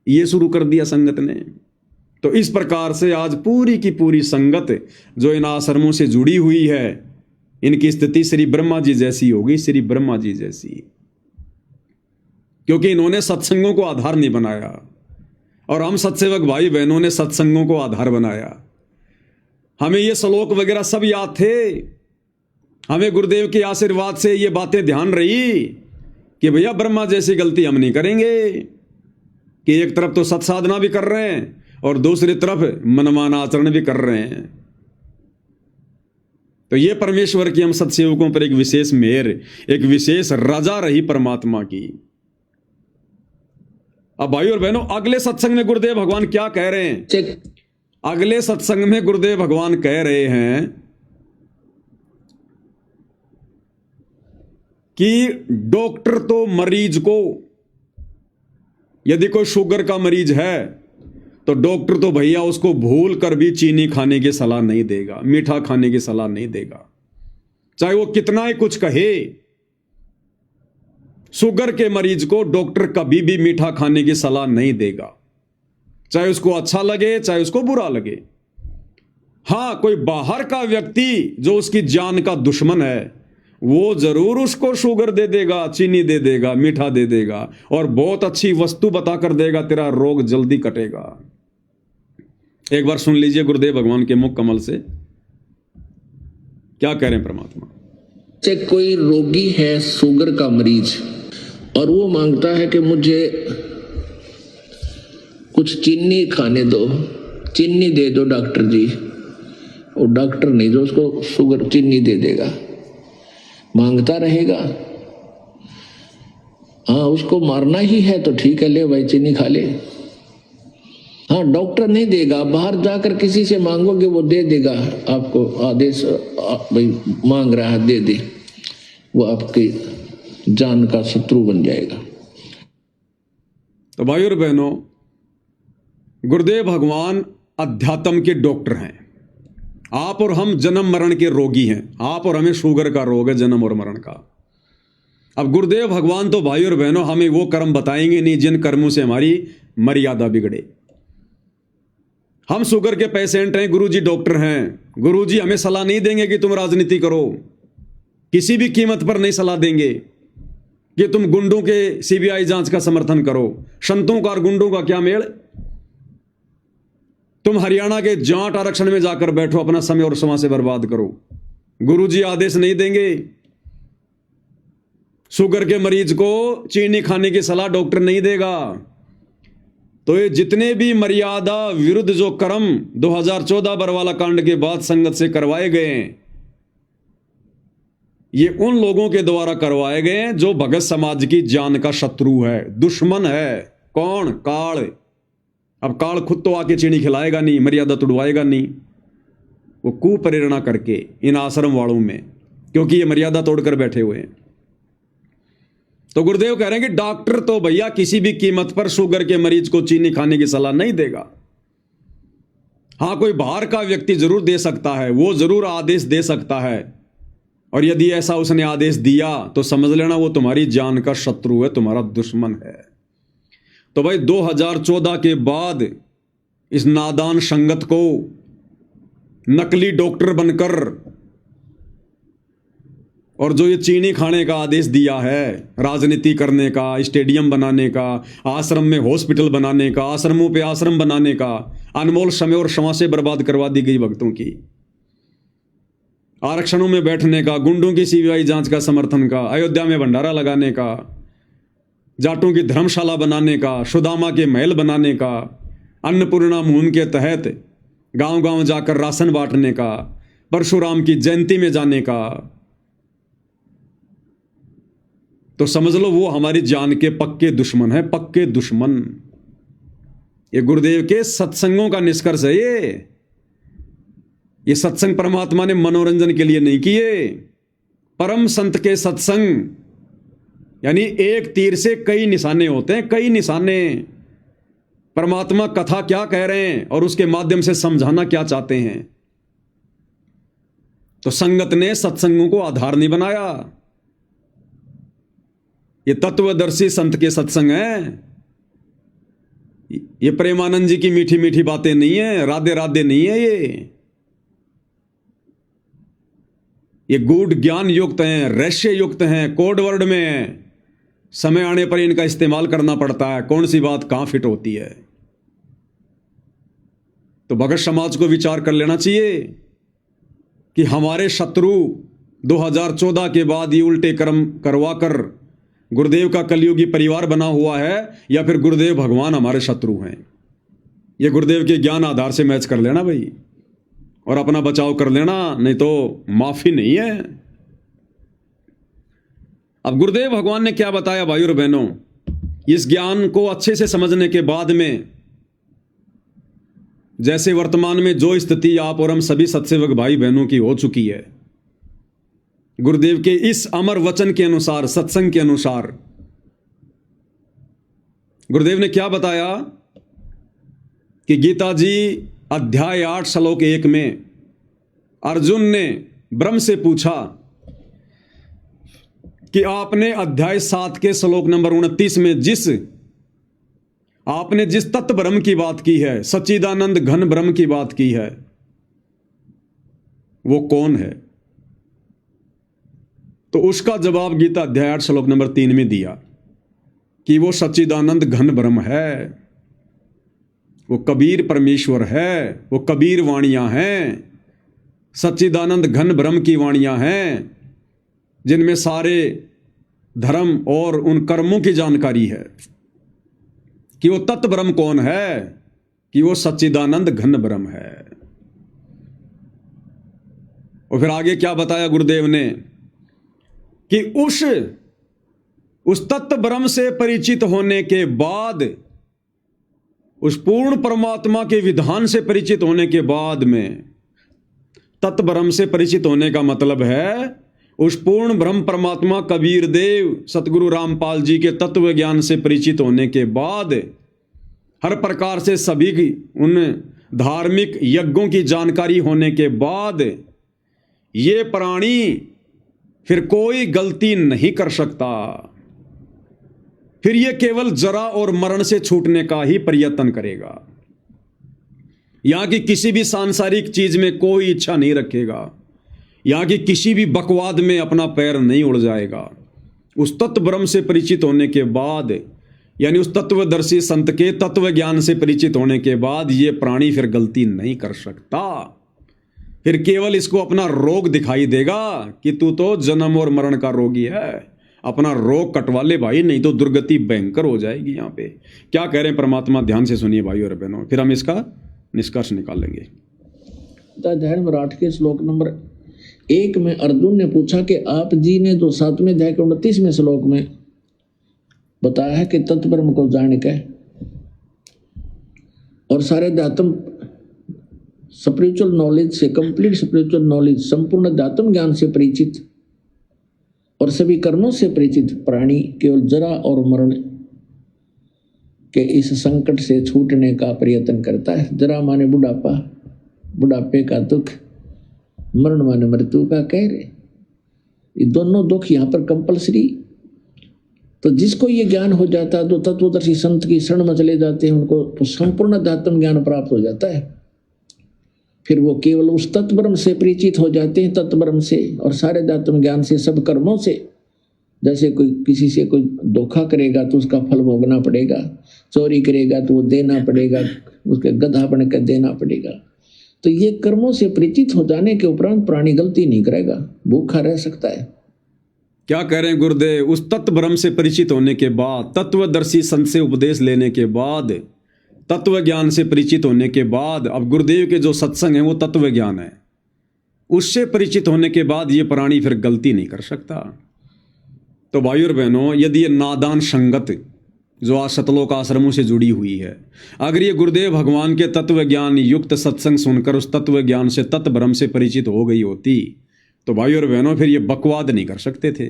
ये शुरू कर दिया संगत ने। तो इस प्रकार से आज पूरी की पूरी संगत जो इन आश्रमों से जुड़ी हुई है, इनकी स्थिति श्री ब्रह्मा जी जैसी होगी, श्री ब्रह्मा जी जैसी, क्योंकि इन्होंने सत्संगों को आधार नहीं बनाया, और हम सत्सेवक भाई बहनों ने सत्संगों को आधार बनाया। हमें ये श्लोक वगैरह सब याद थे, हमें गुरुदेव के आशीर्वाद से ये बातें ध्यान रही कि भैया ब्रह्मा जैसी गलती हम नहीं करेंगे, कि एक तरफ तो सत्साधना भी कर रहे हैं और दूसरी तरफ मनमाना आचरण भी कर रहे हैं। तो ये परमेश्वर की हम सत्सेवकों पर एक विशेष मेहर, एक विशेष रजा रही परमात्मा की। अब भाई और बहनों, अगले सत्संग में गुरुदेव भगवान क्या कह रहे हैं? अगले सत्संग में गुरुदेव भगवान कह रहे हैं कि डॉक्टर तो मरीज को, यदि कोई शुगर का मरीज है तो डॉक्टर तो भैया उसको भूल कर भी चीनी खाने की सलाह नहीं देगा, मीठा खाने की सलाह नहीं देगा, चाहे वो कितना ही कुछ कहे। शुगर के मरीज को डॉक्टर कभी भी मीठा खाने की सलाह नहीं देगा। चाहे उसको अच्छा लगे चाहे उसको बुरा लगे। हां, कोई बाहर का व्यक्ति जो उसकी जान का दुश्मन है वो जरूर उसको शुगर दे देगा, चीनी दे देगा, मीठा दे देगा और बहुत अच्छी वस्तु बताकर देगा, तेरा रोग जल्दी कटेगा। एक बार सुन लीजिए गुरुदेव भगवान के मुख कमल से क्या कह रहे हैं परमात्मा। से कोई रोगी है, शुगर का मरीज, और वो मांगता है कि मुझे कुछ चीनी खाने दो, चीनी दे दो डॉक्टर जी। और डॉक्टर नहीं जो उसको शुगर चीनी दे देगा, मांगता रहेगा। हाँ, उसको मारना ही है तो ठीक है, ले भाई चीनी खा ले। हाँ, डॉक्टर नहीं देगा, बाहर जाकर किसी से मांगोगे वो दे देगा आपको आदेश, भाई मांग रहा है दे दे, वो आपकी जान का शत्रु बन जाएगा। तो भाइयों और बहनों, गुरुदेव भगवान अध्यात्म के डॉक्टर हैं। आप और हम जन्म मरण के रोगी हैं। आप और हमें शुगर का रोग है, जन्म और मरण का। अब गुरुदेव भगवान तो भाइयों और बहनों हमें वो कर्म बताएंगे नहीं जिन कर्मों से हमारी मर्यादा बिगड़े। हम शुगर के पेशेंट हैं, गुरुजी डॉक्टर हैं। गुरुजी हमें सलाह नहीं देंगे कि तुम राजनीति करो, किसी भी कीमत पर नहीं सलाह देंगे कि तुम गुंडों के सीबीआई जांच का समर्थन करो। संतों का और गुंडों का क्या मेल। तुम हरियाणा के जाट आरक्षण में जाकर बैठो, अपना समय और समाज से बर्बाद करो। गुरुजी आदेश नहीं देंगे। शुगर के मरीज को चीनी खाने की सलाह डॉक्टर नहीं देगा। तो ये जितने भी मर्यादा विरुद्ध जो कर्म 2014 बरवाला कांड के बाद संगत से करवाए गए हैं, ये उन लोगों के द्वारा करवाए गए हैं जो भगत समाज की जान का शत्रु है, दुश्मन है। कौन? काल। अब काल खुद तो आके चीनी खिलाएगा नहीं, मर्यादा तुड़वाएगा नहीं, वो कुप्रेरणा करके इन आश्रम वालों में, क्योंकि ये मर्यादा तोड़कर बैठे हुए हैं। तो गुरुदेव कह रहे हैं कि डॉक्टर तो भैया किसी भी कीमत पर शुगर के मरीज को चीनी खाने की सलाह नहीं देगा। हां, कोई बाहर का व्यक्ति जरूर दे सकता है, वो जरूर आदेश दे सकता है, और यदि ऐसा उसने आदेश दिया तो समझ लेना वो तुम्हारी जान का शत्रु है, तुम्हारा दुश्मन है। तो भाई 2014 के बाद इस नादान संगत को नकली डॉक्टर बनकर और जो ये चीनी खाने का आदेश दिया है, राजनीति करने का, स्टेडियम बनाने का, आश्रम में हॉस्पिटल बनाने का, आश्रमों पे आश्रम बनाने का, अनमोल समय और क्षमा से बर्बाद करवा दी गई भक्तों की, आरक्षणों में बैठने का, गुंडों की सीबीआई जांच का समर्थन का, अयोध्या में भंडारा लगाने का, जाटों की धर्मशाला बनाने का, सुदामा के महल बनाने का, अन्नपूर्णा मुहिम के तहत गांव-गांव जाकर राशन बांटने का, परशुराम की जयंती में जाने का, तो समझ लो वो हमारी जान के पक्के दुश्मन है, पक्के दुश्मन। ये गुरुदेव के सत्संगों का निष्कर्ष है। ये सत्संग परमात्मा ने मनोरंजन के लिए नहीं किए। परम संत के सत्संग यानी एक तीर से कई निशाने होते हैं, कई निशाने। परमात्मा कथा क्या कह रहे हैं और उसके माध्यम से समझाना क्या चाहते हैं। तो संगत ने सत्संगों को आधार नहीं बनाया। ये तत्वदर्शी संत के सत्संग हैं। ये प्रेमानंद जी की मीठी मीठी बातें नहीं है, राधे राधे नहीं है। ये गूढ़ ज्ञान युक्त हैं, रहस्य युक्त हैं, कोड वर्ड में हैं। समय आने पर इनका इस्तेमाल करना पड़ता है, कौन सी बात कहां फिट होती है। तो भगत समाज को विचार कर लेना चाहिए कि हमारे शत्रु 2014 के बाद ये उल्टे कर्म करवाकर गुरुदेव का कलयुगी परिवार बना हुआ है, या फिर गुरुदेव भगवान हमारे शत्रु हैं। ये गुरुदेव के ज्ञान आधार से मैच कर लेना भाई, और अपना बचाव कर लेना, नहीं तो माफी नहीं है। अब गुरुदेव भगवान ने क्या बताया भाइयों और बहनों, इस ज्ञान को अच्छे से समझने के बाद में, जैसे वर्तमान में जो स्थिति आप और हम सभी सत्सेवक भाई बहनों की हो चुकी है, गुरुदेव के इस अमर वचन के अनुसार, सत्संग के अनुसार, गुरुदेव ने क्या बताया कि गीता जी अध्याय 8 श्लोक 1 में अर्जुन ने ब्रह्म से पूछा कि आपने अध्याय 7 के श्लोक नंबर 29 में जिस आपने जिस तत्व ब्रह्म की बात की है, सच्चिदानंद घन ब्रह्म की बात की है, वो कौन है? तो उसका जवाब गीता अध्याय 8 श्लोक नंबर 3 में दिया कि वो सच्चिदानंद घन ब्रह्म है, वो कबीर परमेश्वर है, वो कबीर वाणियां हैं, सच्चिदानंद घन ब्रह्म की वाणियां हैं, जिनमें सारे धर्म और उन कर्मों की जानकारी है कि वो तत्व ब्रह्म कौन है, कि वो सच्चिदानंद घन ब्रह्म है। और फिर आगे क्या बताया गुरुदेव ने कि उस तत्व ब्रह्म से परिचित होने के बाद, उस पूर्ण परमात्मा के विधान से परिचित होने के बाद में, तत्व ब्रह्म से परिचित होने का मतलब है उस पूर्ण ब्रह्म परमात्मा कबीर देव सतगुरु रामपाल जी के तत्व ज्ञान से परिचित होने के बाद, हर प्रकार से सभी की उन धार्मिक यज्ञों की जानकारी होने के बाद, ये प्राणी फिर कोई गलती नहीं कर सकता। फिर ये केवल जरा और मरण से छूटने का ही प्रयत्न करेगा। यहां की किसी भी सांसारिक चीज में कोई इच्छा नहीं रखेगा, यहां की किसी भी बकवाद में अपना पैर नहीं उड़ जाएगा। उस तत्व ब्रह्म से परिचित होने के बाद, यानी उस तत्वदर्शी संत के तत्व ज्ञान से परिचित होने के बाद, ये प्राणी फिर गलती नहीं कर सकता। फिर केवल इसको अपना रोग दिखाई देगा कि तू तो जन्म और मरण का रोगी है, अपना रोग कटवा ले भाई, नहीं तो दुर्गति भयंकर हो जाएगी। यहाँ पे क्या कह रहे हैं परमात्मा, ध्यान से सुनिए भाई और बहनों, फिर हम इसका निष्कर्ष निकालेंगे। अध्याय नंबर 8 के श्लोक नंबर 1 में अर्जुन ने पूछा कि आप जी ने जो 7वें अध्याय के 29वें श्लोक में बताया है कि तत्व ब्रह्म को जान के और सारे अध्यात्म स्पिरिचुअल नॉलेज से, कंप्लीट स्पिरिचुअल नॉलेज, संपूर्ण अध्यात्म ज्ञान से परिचित और सभी कर्मों से परिचित प्राणी केवल जरा और मरण के इस संकट से छूटने का प्रयत्न करता है। जरा माने बुढ़ापा, बुढ़ापे का दुख, मरण माने मृत्यु का कहर। ये दोनों दुख यहाँ पर कंपलसरी। तो जिसको ये ज्ञान हो जाता है, तो तत्वदर्शी संत की शरण में चले जाते हैं, उनको तो संपूर्ण अध्यात्म ज्ञान प्राप्त हो जाता है। फिर वो केवल उस तत्व ब्रह्म से परिचित हो जाते हैं, तत्व ब्रह्म से और सारे अध्यात्म ज्ञान से, सब कर्मों से। जैसे कोई किसी से कोई धोखा करेगा तो उसका फल भोगना पड़ेगा, चोरी करेगा तो वो देना पड़ेगा, उसके गधा बन कर देना पड़ेगा। तो ये कर्मों से परिचित हो जाने के उपरांत प्राणी गलती नहीं करेगा, भूखा रह सकता है। क्या कह रहे हैं गुरुदेव, उस तत्व ब्रह्म से परिचित होने के बाद, तत्वदर्शी संत से उपदेश लेने के बाद, तत्व ज्ञान से परिचित होने के बाद, अब गुरुदेव के जो सत्संग है वो तत्व ज्ञान है, उससे परिचित होने के बाद ये प्राणी फिर गलती नहीं कर सकता। तो भाई और बहनों, यदि ये नादान संगत जो आज सतलोक आश्रमों से जुड़ी हुई है, अगर ये गुरुदेव भगवान के तत्व ज्ञान युक्त सत्संग सुनकर उस तत्व ज्ञान से, तत्व ब्रह्म से परिचित हो गई होती, तो भाई और बहनों फिर ये बकवाद नहीं कर सकते थे,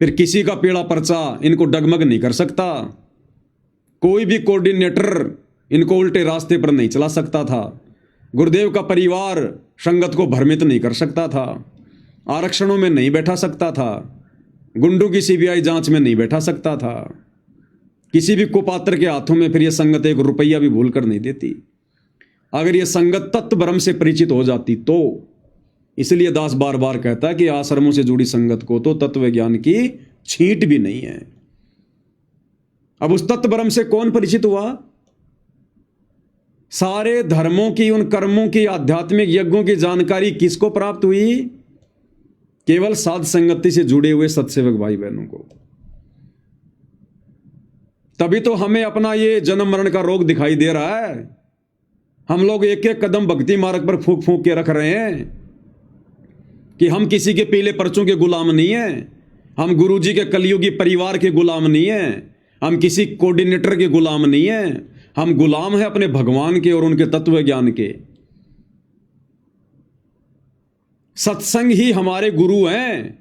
फिर किसी का पेड़ा पर्चा इनको डगमग नहीं कर सकता, कोई भी कोऑर्डिनेटर इनको उल्टे रास्ते पर नहीं चला सकता था, गुरुदेव का परिवार संगत को भ्रमित नहीं कर सकता था, आरक्षणों में नहीं बैठा सकता था, गुंडों की सीबीआई जांच में नहीं बैठा सकता था, किसी भी कुपात्र के हाथों में फिर यह संगत 1 रुपया भी भूल कर नहीं देती, अगर यह संगत तत्व ब्रह्म से परिचित हो जाती तो। इसलिए दास बार बार कहता है कि आश्रमों से जुड़ी संगत को तो तत्व ज्ञान की छींट भी नहीं है। अब उस तत्व ब्रह्म से कौन परिचित हुआ? सारे धर्मों की, उन कर्मों की, आध्यात्मिक यज्ञों की जानकारी किसको प्राप्त हुई? केवल साध संगति से जुड़े हुए सत्सेवक भाई बहनों को। तभी तो हमें अपना ये जन्म मरण का रोग दिखाई दे रहा है। हम लोग एक एक कदम भक्ति मार्ग पर फूंक फूंक के रख रहे हैं कि हम किसी के पीले पर्चों के गुलाम नहीं हैं, हम गुरुजी के कलयुगी परिवार के गुलाम नहीं हैं, हम किसी कोऑर्डिनेटर के गुलाम नहीं हैं, हम गुलाम हैं अपने भगवान के और उनके तत्व ज्ञान के। सत्संग ही हमारे गुरु हैं,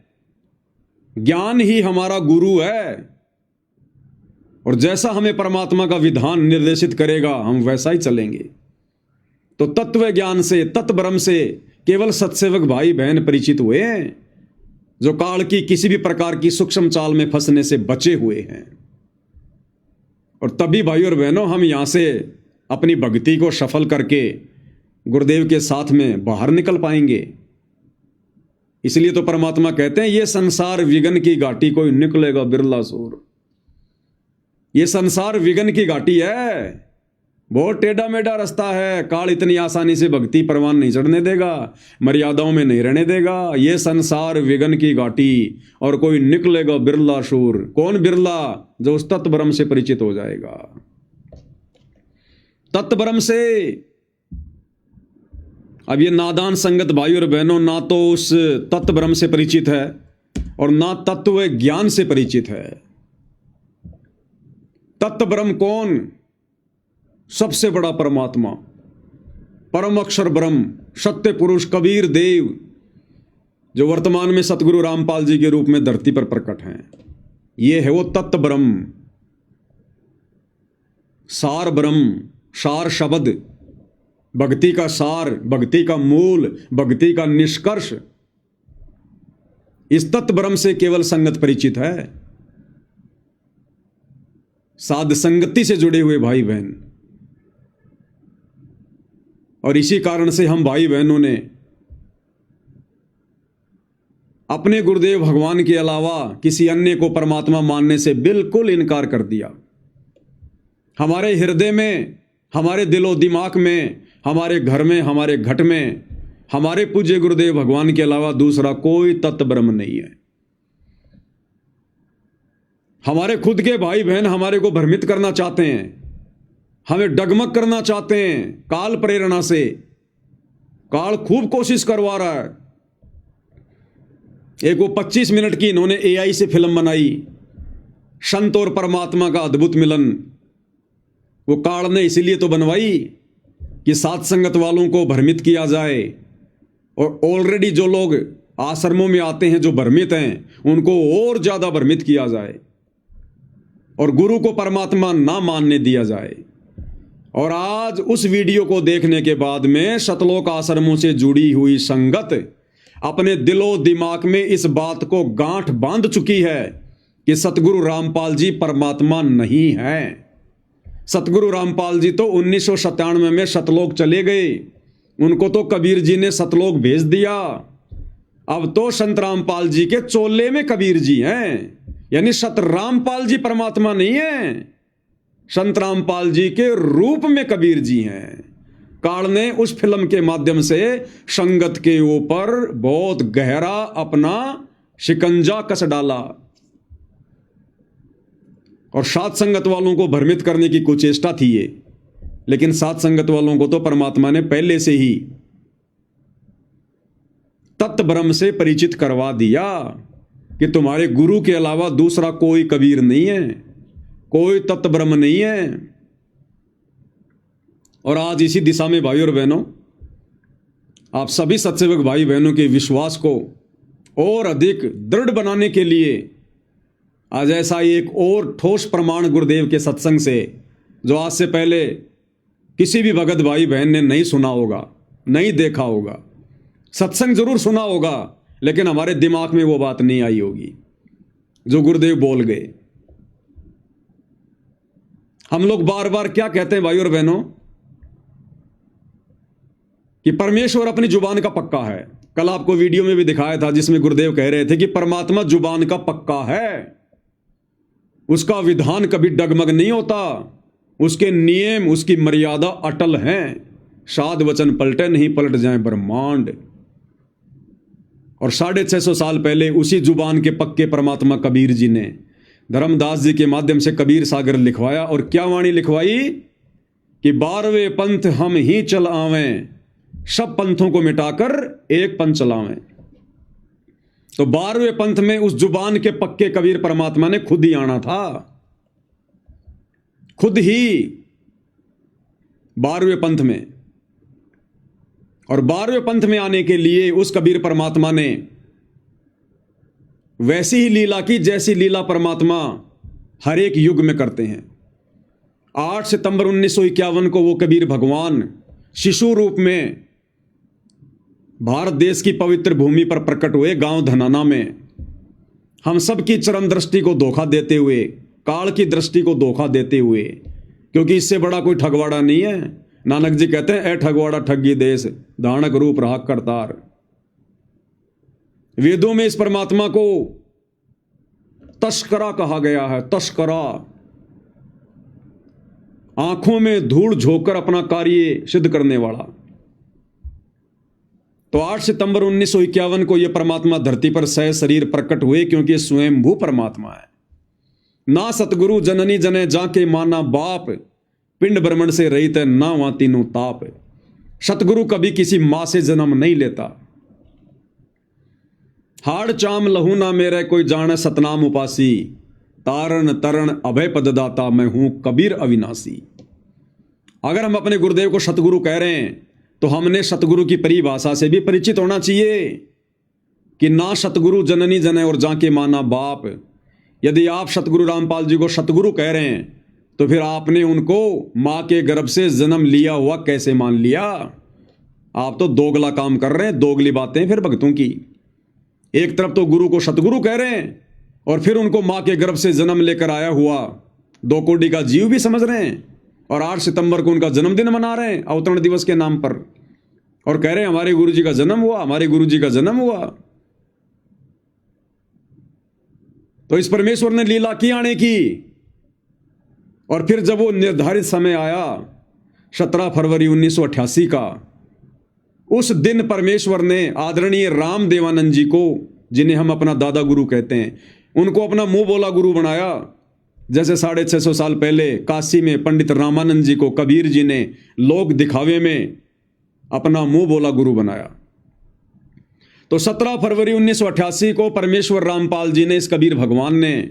ज्ञान ही हमारा गुरु है, और जैसा हमें परमात्मा का विधान निर्देशित करेगा हम वैसा ही चलेंगे। तो तत्व ज्ञान से, तत्व ब्रह्म से केवल सत्सेवक भाई बहन परिचित हुए हैं, जो काल की किसी भी प्रकार की सूक्ष्म चाल में फंसने से बचे हुए हैं। और तभी भाई और बहनों हम यहाँ से अपनी भक्ति को सफल करके गुरुदेव के साथ में बाहर निकल पाएंगे। इसलिए तो परमात्मा कहते हैं ये संसार विघ्न की घाटी कोई निकलेगा बिरला सूर। ये संसार विघ्न की घाटी है, बहुत टेढ़ा मेढ़ा रास्ता है। काल इतनी आसानी से भक्ति परवान नहीं चढ़ने देगा, मर्यादाओं में नहीं रहने देगा। ये संसार विघ्न की घाटी और कोई निकलेगा बिरला शूर। कौन बिरला? जो उस तत्व ब्रह्म से परिचित हो जाएगा। तत्व ब्रह्म से अब ये नादान संगत भाई और बहनों ना तो उस तत्व ब्रह्म से परिचित है और ना तत्व ज्ञान से परिचित है। तत्व ब्रह्म कौन? सबसे बड़ा परमात्मा, परम अक्षर ब्रह्म, सत्य पुरुष कबीर देव, जो वर्तमान में सतगुरु रामपाल जी के रूप में धरती पर प्रकट हैं। ये है वो तत्व ब्रह्म, सार ब्रह्म, सार शब्द, भक्ति का सार, भक्ति का मूल, भक्ति का निष्कर्ष। इस तत्व ब्रह्म से केवल संगत परिचित है, साध संगति से जुड़े हुए भाई बहन। और इसी कारण से हम भाई बहनों ने अपने गुरुदेव भगवान के अलावा किसी अन्य को परमात्मा मानने से बिल्कुल इनकार कर दिया। हमारे हृदय में, हमारे दिलो दिमाग में, हमारे घर में, हमारे घट में हमारे पूज्य गुरुदेव भगवान के अलावा दूसरा कोई तत्व ब्रह्म नहीं है। हमारे खुद के भाई बहन हमारे को भ्रमित करना चाहते हैं, हमें डगमग करना चाहते हैं काल प्रेरणा से। काल खूब कोशिश करवा रहा है। एक वो 25 मिनट की इन्होंने AI से फिल्म बनाई, संत और परमात्मा का अद्भुत मिलन। वो काल ने इसीलिए तो बनवाई कि साथ संगत वालों को भ्रमित किया जाए, और ऑलरेडी जो लोग आश्रमों में आते हैं जो भ्रमित हैं उनको और ज्यादा भ्रमित किया जाए और गुरु को परमात्मा ना मानने दिया जाए। और आज उस वीडियो को देखने के बाद में सतलोक आश्रमों से जुड़ी हुई संगत अपने दिलो दिमाग में इस बात को गांठ बांध चुकी है कि सतगुरु रामपाल जी परमात्मा नहीं है। सतगुरु रामपाल जी तो 1997 में सतलोक चले गए, उनको तो कबीर जी ने सतलोक भेज दिया। अब तो संत रामपाल जी के चोले में कबीर जी हैं, यानी सत रामपाल जी परमात्मा नहीं है, संत रामपाल जी के रूप में कबीर जी हैं। काल ने उस फिल्म के माध्यम से संगत के ऊपर बहुत गहरा अपना शिकंजा कस डाला और साथ संगत वालों को भ्रमित करने की कुचेष्टा थी ये। लेकिन साथ संगत वालों को तो परमात्मा ने पहले से ही तत्व ब्रह्म से परिचित करवा दिया कि तुम्हारे गुरु के अलावा दूसरा कोई कबीर नहीं है, कोई तत्व ब्रह्म नहीं है। और आज इसी दिशा में भाई और बहनों, आप सभी सत्सेवक भाई बहनों के विश्वास को और अधिक दृढ़ बनाने के लिए आज ऐसा एक और ठोस प्रमाण गुरुदेव के सत्संग से, जो आज से पहले किसी भी भगत भाई बहन ने नहीं सुना होगा, नहीं देखा होगा, सत्संग जरूर सुना होगा लेकिन हमारे दिमाग में वो बात नहीं आई होगी जो गुरुदेव बोल गए। हम लोग बार बार क्या कहते हैं भाई और बहनों कि परमेश्वर अपनी जुबान का पक्का है। कल आपको वीडियो में भी दिखाया था जिसमें गुरुदेव कह रहे थे कि परमात्मा जुबान का पक्का है, उसका विधान कभी डगमग नहीं होता, उसके नियम, उसकी मर्यादा अटल हैं। साध वचन पलटे नहीं, पलट जाए ब्रह्मांड। और 650 साल पहले उसी जुबान के पक्के परमात्मा कबीर जी ने धर्मदास जी के माध्यम से कबीर सागर लिखवाया। और क्या वाणी लिखवाई कि 12वें पंथ हम ही चल आवें, सब पंथों को मिटाकर एक पंथ चलावें। तो 12वें पंथ में उस जुबान के पक्के कबीर परमात्मा ने खुद ही आना था, खुद ही 12वें पंथ में। और 12वें पंथ में आने के लिए उस कबीर परमात्मा ने वैसी ही लीला की जैसी लीला परमात्मा हर एक युग में करते हैं। 8 सितंबर 1951 को वो कबीर भगवान शिशु रूप में भारत देश की पवित्र भूमि पर प्रकट हुए, गांव धनाना में। हम सब की चरम दृष्टि को धोखा देते हुए काल की दृष्टि को धोखा देते हुए, क्योंकि इससे बड़ा कोई ठगवाड़ा नहीं है। नानक जी कहते हैं, ए ठगवाड़ा ठगी देश, धानक रूप राख करतार। वेदों में इस परमात्मा को तस्करा कहा गया है, तस्करा। आंखों में धूल झोंककर अपना कार्य सिद्ध करने वाला। तो 8 सितंबर 1951 को यह परमात्मा धरती पर सह शरीर प्रकट हुए, क्योंकि यह स्वयंभू परमात्मा है। ना सतगुरु जननी जने जाके माना बाप, पिंड ब्रह्मण से रहित है ना वहां तीनों ताप। सतगुरु कभी किसी मां से जन्म नहीं लेता। हाड़ चाम लहू ना मेरे कोई जाने सतनाम उपासी, तारण तरण अभय पददाता मैं हूं कबीर अविनाशी। अगर हम अपने गुरुदेव को सतगुरु कह रहे हैं तो हमने सतगुरु की परिभाषा से भी परिचित होना चाहिए कि ना सतगुरु जननी जने और जाके माना बाप। यदि आप सतगुरु रामपाल जी को सतगुरु कह रहे हैं तो फिर आपने उनको मां के गर्भ से जन्म लिया हुआ कैसे मान लिया? आप तो दोगला काम कर रहे हैं, दोगली बातें फिर भक्तों की। एक तरफ तो गुरु को सतगुरु कह रहे हैं और फिर उनको मां के गर्भ से जन्म लेकर आया हुआ 2 कोटि का जीव भी समझ रहे हैं, और 8 सितंबर को उनका जन्मदिन मना रहे हैं अवतरण दिवस के नाम पर, और कह रहे हैं हमारे गुरु जी का जन्म हुआ, हमारे गुरु जी का जन्म हुआ। तो इस परमेश्वर ने लीला की आने की, और फिर जब वो निर्धारित समय आया 17 फरवरी 1988 का, उस दिन परमेश्वर ने आदरणीय राम देवानंद जी को, जिन्हें हम अपना दादा गुरु कहते हैं, उनको अपना मुंह बोला गुरु बनाया। जैसे 650 साल पहले काशी में पंडित रामानंद जी को कबीर जी ने लोक दिखावे में अपना मुंह बोला गुरु बनाया। तो 17 फरवरी 1988 को परमेश्वर रामपाल जी ने, इस कबीर भगवान ने,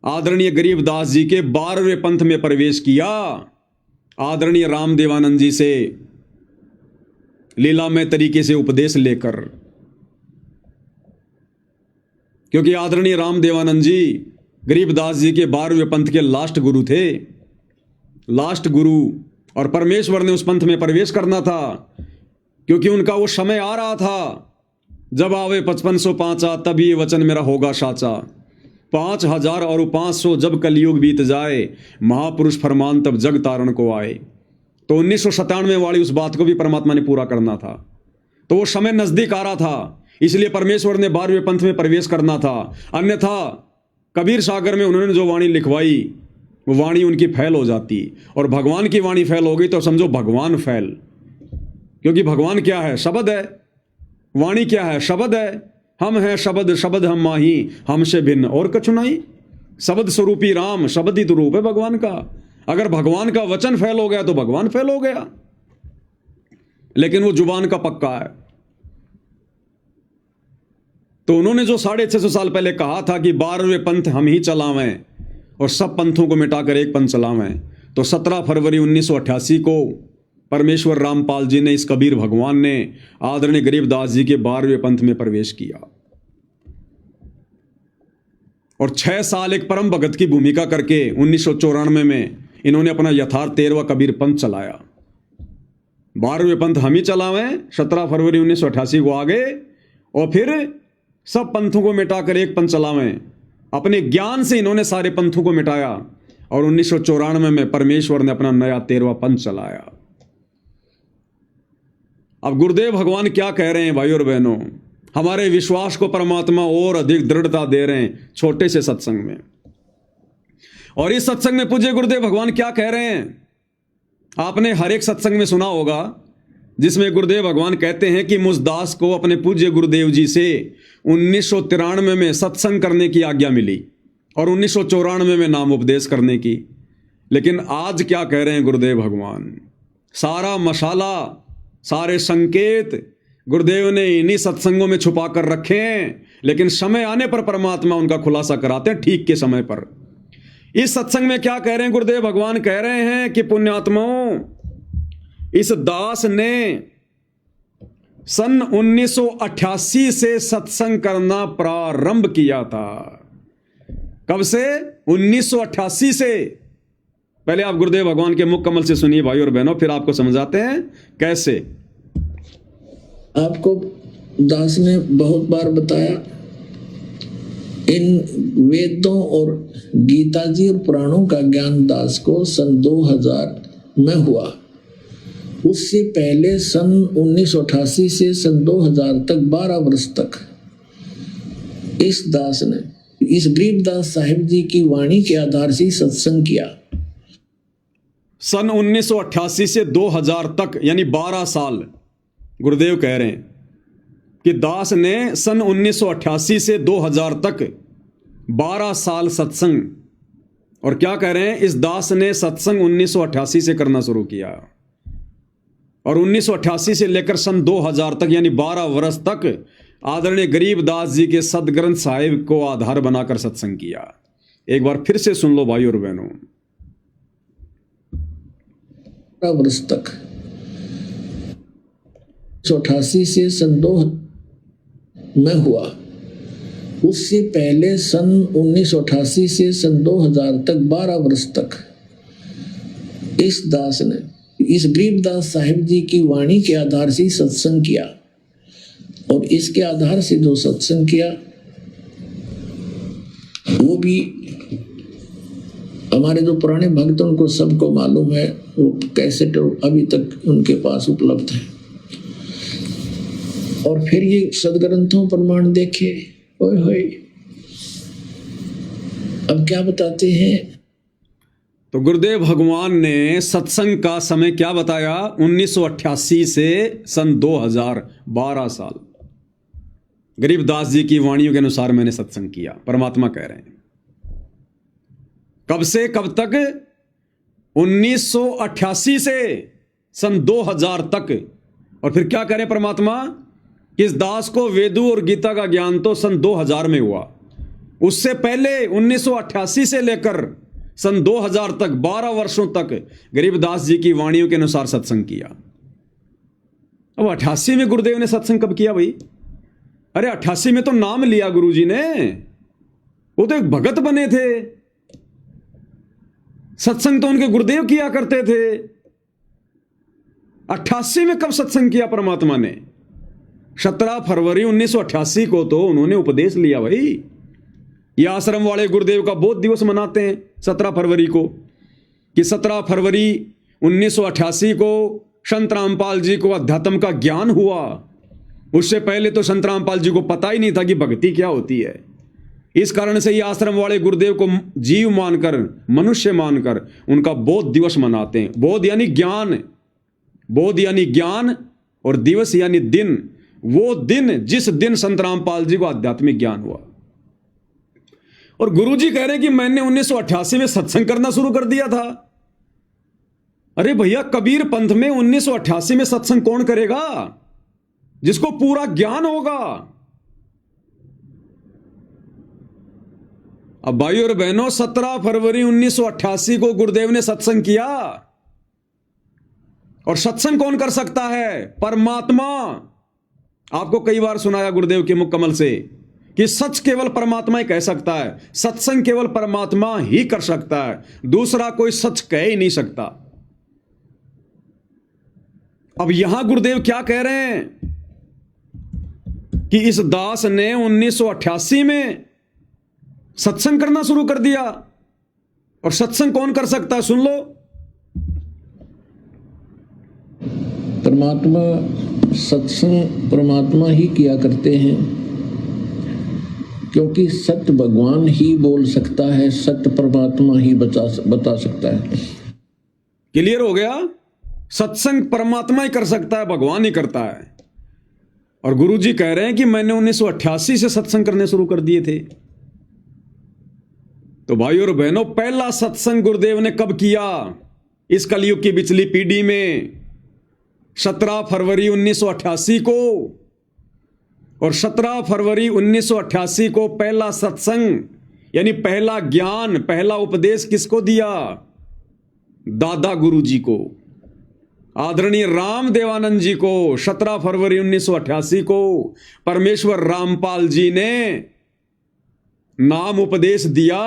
आदरणीय गरीबदास जी के 12वें पंथ में प्रवेश किया। आदरणीय राम देवानंद जी से लीलामय तरीके से उपदेश लेकर, क्योंकि आदरणीय राम देवानंद जी गरीबदास जी के 12वें पंथ के लास्ट गुरु थे, लास्ट गुरु। और परमेश्वर ने उस पंथ में प्रवेश करना था, क्योंकि उनका वो समय आ रहा था, जब आवे 5505 तब ये वचन मेरा होगा साचा। 5000 और 500 जब कलयुग बीत जाए, महापुरुष फरमान तब जग तारण को आए। तो 1997 वाली उस बात को भी परमात्मा ने पूरा करना था। तो वो समय नजदीक आ रहा था, इसलिए परमेश्वर ने 12वें पंथ में प्रवेश करना था। अन्यथा कबीर सागर में उन्होंने जो वाणी लिखवाई, वो वाणी उनकी फैल हो जाती, और भगवान की वाणी फैल हो गई तो समझो भगवान फैल। क्योंकि भगवान क्या है? शब्द है। वाणी क्या है? शब्द है। हम हैं शब्द, शब्द हम माही, हमसे भिन्न और कछु नहीं। शब्द स्वरूपी राम, शब्द ही तो रूप है भगवान का। अगर भगवान का वचन फैल हो गया तो भगवान फैल हो गया, लेकिन वो जुबान का पक्का है। तो उन्होंने जो 650 साल पहले कहा था कि 12वें पंथ हम ही चलावें और सब पंथों को मिटाकर एक पंथ चलावें, तो 17 फरवरी 1988 को परमेश्वर रामपाल जी ने, इस कबीर भगवान ने, आदरणीय गरीबदास जी के 12वें पंथ में प्रवेश किया। और 6 साल एक परम भगत की भूमिका करके 1994 में इन्होंने अपना यथार्थ 13वां कबीर पंथ चलाया। 12वें पंथ हम ही चलावें, 17 फरवरी 1988 को आगे, और फिर सब पंथों को मिटाकर एक पंथ चलावें। अपने ज्ञान से इन्होंने सारे पंथों को मिटाया, और 1994 में परमेश्वर ने अपना नया 13वां पंथ चलाया। अब गुरुदेव भगवान क्या कह रहे हैं भाई और बहनों? हमारे विश्वास को परमात्मा और अधिक दृढ़ता दे रहे हैं छोटे से सत्संग में। और इस सत्संग में पूज्य गुरुदेव भगवान क्या कह रहे हैं? आपने हर एक सत्संग में सुना होगा जिसमें गुरुदेव भगवान कहते हैं कि मुझ दास को अपने पूज्य गुरुदेव जी से 1993 में सत्संग करने की आज्ञा मिली और 1994 में नाम उपदेश करने की। लेकिन आज क्या कह रहे हैं गुरुदेव भगवान? सारा मसाला, सारे संकेत गुरुदेव ने इन्हीं सत्संगों में छुपा कर रखे हैं, लेकिन समय आने पर परमात्मा उनका खुलासा कराते हैं ठीक के समय पर। इस सत्संग में क्या कह रहे हैं गुरुदेव भगवान? कह रहे हैं कि पुण्यात्माओं, इस दास ने सन 1988 से सत्संग करना प्रारंभ किया था। कब से? 1988 से। पहले आप गुरुदेव भगवान के मुख कमल से सुनिए भाई और बहनों, फिर आपको समझाते हैं कैसे। आपको दास ने बहुत बार बताया इन वेदों और गीता जी और पुराणों का ज्ञान दास को सन 2000 में हुआ। उससे पहले सन 1988 से सन 2000 तक 12 वर्ष तक इस दास ने इस गरीबदास साहिब जी की वाणी के आधार से सत्संग किया। सन 1988 से 2000 तक यानी 12 साल गुरुदेव कह रहे हैं कि दास ने सन 1988 से 2000 तक 12 साल सत्संग, और क्या कह रहे हैं, इस दास ने सत्संग 1988 से करना शुरू किया और 1988 से लेकर सन 2000 तक यानी 12 वर्ष तक आदरणीय गरीबदास जी के सदग्रंथ साहिब को आधार बनाकर सत्संग किया। एक बार फिर से सुन लो भाई और बहनों। वर्ष तक 1988 से सन 2000 में हुआ। उससे पहले सन 1988 से सन 2000 तक 12 वर्ष तक इस दास ने इस गरीबदास साहिब जी की वाणी के आधार से सत्संग किया, और इसके आधार से जो सत्संग किया वो भी हमारे जो पुराने भक्त उनको सबको मालूम है, वो कैसेट अभी तक उनके पास उपलब्ध है। और फिर ये सदग्रंथों प्रमाण देखे, ओए होए, अब क्या बताते हैं। तो गुरुदेव भगवान ने सत्संग का समय क्या बताया, 1988 से सन 2000 12 साल गरीबदास जी की वाणियों के अनुसार मैंने सत्संग किया। परमात्मा कह रहे हैं कब से कब तक, 1988 से सन 2000 तक। और फिर क्या करें परमात्मा, इस दास को वेदों और गीता का ज्ञान तो सन 2000 में हुआ, उससे पहले 1988 से लेकर सन 2000 तक 12 वर्षों तक गरीबदास जी की वाणियों के अनुसार सत्संग किया। अब 88 में गुरुदेव ने सत्संग कब किया भाई? अरे 88 में तो नाम लिया गुरुजी ने, वो तो एक भगत बने थे, सत्संग तो उनके गुरुदेव किया करते थे। 88 में कब सत्संग किया परमात्मा ने? 17 फरवरी 1988 को तो उन्होंने उपदेश लिया भाई। ये आश्रम वाले गुरुदेव का बोध दिवस मनाते हैं 17 फरवरी को, कि 17 फरवरी 1988 को संत रामपाल जी को अध्यात्म का ज्ञान हुआ। उससे पहले तो संत रामपाल जी को पता ही नहीं था कि भक्ति क्या होती है। इस कारण से ये आश्रम वाले गुरुदेव को जीव मानकर, मनुष्य मानकर उनका बोध दिवस मनाते हैं। बोध यानी ज्ञान, बोध यानी ज्ञान, और दिवस यानी दिन, वो दिन जिस दिन संत रामपाल जी को आध्यात्मिक ज्ञान हुआ। और गुरुजी कह रहे हैं कि मैंने 1988 में सत्संग करना शुरू कर दिया था। अरे भैया, कबीर पंथ में 1988 में सत्संग कौन करेगा? जिसको पूरा ज्ञान होगा। अब भाई और बहनों, 17 फरवरी 1988 को गुरुदेव ने सत्संग किया, और सत्संग कौन कर सकता है? परमात्मा। आपको कई बार सुनाया गुरुदेव के मुख कमल से कि सच केवल परमात्मा ही कह सकता है, सत्संग केवल परमात्मा ही कर सकता है, दूसरा कोई सच कह ही नहीं सकता। अब यहां गुरुदेव क्या कह रहे हैं कि इस दास ने 1988 में सत्संग करना शुरू कर दिया, और सत्संग कौन कर सकता है? सुन लो। परमात्मा, सत्संग परमात्मा ही किया करते हैं, क्योंकि सत्य भगवान ही बोल सकता है, सत्य परमात्मा ही बता सकता है। क्लियर हो गया? सत्संग परमात्मा ही कर सकता है, भगवान ही करता है। और गुरुजी कह रहे हैं कि मैंने 1988 से सत्संग करने शुरू कर दिए थे। तो भाई और बहनों, पहला सत्संग गुरुदेव ने कब किया? इस कलयुग की बिचली पीढ़ी में 17 फरवरी 1988 को। और 17 फरवरी 1988 को पहला सत्संग यानी पहला ज्ञान, पहला उपदेश किसको दिया? दादा गुरुजी को, आदरणीय राम देवानंद जी को। 17 फरवरी 1988 को परमेश्वर रामपाल जी ने नाम उपदेश दिया,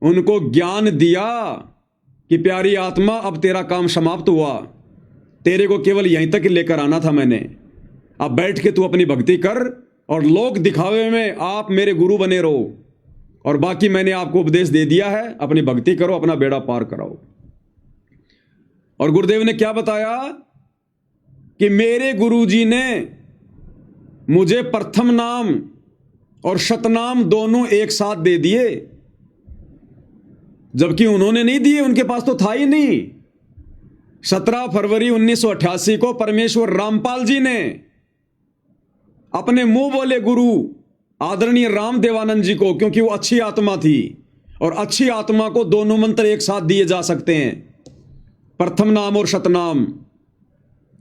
उनको ज्ञान दिया कि प्यारी आत्मा, अब तेरा काम समाप्त हुआ, तेरे को केवल यहीं तक लेकर आना था मैंने। अब बैठ के तू अपनी भक्ति कर, और लोक दिखावे में आप मेरे गुरु बने रहो, और बाकी मैंने आपको उपदेश दे दिया है, अपनी भक्ति करो, अपना बेड़ा पार कराओ। और गुरुदेव ने क्या बताया कि मेरे गुरुजी ने मुझे प्रथम नाम और शतनाम दोनों एक साथ दे दिए, जबकि उन्होंने नहीं दिए, उनके पास तो था ही नहीं। 17 फरवरी 1988 को परमेश्वर रामपाल जी ने अपने मुंह बोले गुरु आदरणीय राम देवानंद जी को, क्योंकि वो अच्छी आत्मा थी और अच्छी आत्मा को दोनों मंत्र एक साथ दिए जा सकते हैं, प्रथम नाम और शतनाम।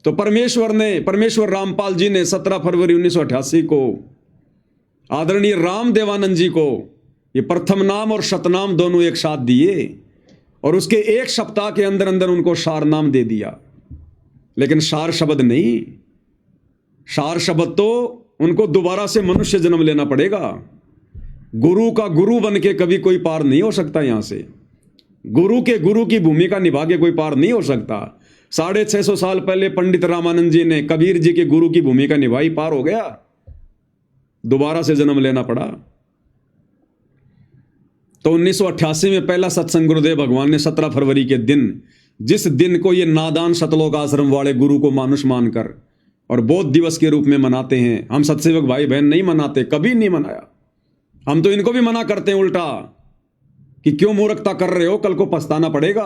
तो परमेश्वर रामपाल जी ने 17 फरवरी 1988 को आदरणीय राम देवानंद जी को ये प्रथम नाम और शतनाम दोनों एक साथ दिए, और उसके एक सप्ताह के अंदर अंदर उनको सार नाम दे दिया। लेकिन सार शब्द नहीं, सार शब्द तो उनको दोबारा से मनुष्य जन्म लेना पड़ेगा। गुरु का गुरु बन के कभी कोई पार नहीं हो सकता। यहां से गुरु की भूमिका निभा के कोई पार नहीं हो सकता। 650 साल पहले पंडित रामानंद जी ने कबीर जी के गुरु की भूमिका निभाई, पार हो गया, दोबारा से जन्म लेना पड़ा। तो 1988 में पहला सत्संग गुरुदेव भगवान ने 17 फरवरी के दिन, जिस दिन को ये नादान सतलोक आश्रम वाले गुरु को मानुष मानकर और बोध दिवस के रूप में मनाते हैं। हम सत्सेवक भाई बहन नहीं मनाते, कभी नहीं मनाया। हम तो इनको भी मना करते हैं उल्टा कि क्यों मूर्खता कर रहे हो, कल को पछताना पड़ेगा।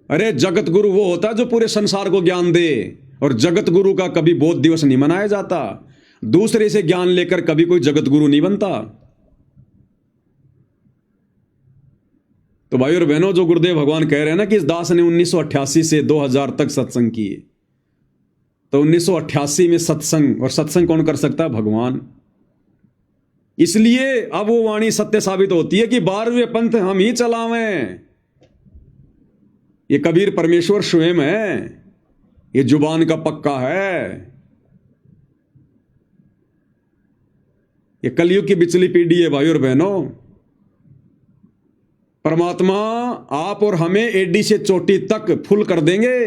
अरे जगत गुरु वो होता है जो पूरे संसार को ज्ञान दे, और जगत गुरु का कभी बोध दिवस नहीं मनाया जाता। दूसरे से ज्ञान लेकर कभी कोई जगत गुरु नहीं बनता। तो भाई और बहनों, जो गुरुदेव भगवान कह रहे हैं ना कि इस दास ने 1988 से 2000 तक सत्संग किए, तो 1988 में सत्संग, और सत्संग कौन कर सकता है? भगवान। इसलिए अब वो वाणी सत्य साबित होती है कि 12वें पंथ हम ही चलावें। ये कबीर परमेश्वर स्वयं है, ये जुबान का पक्का है। ये कलयुग की बिचली पीढ़ी है भाई और बहनों। परमात्मा आप और हमें एडी से चोटी तक फुल कर देंगे।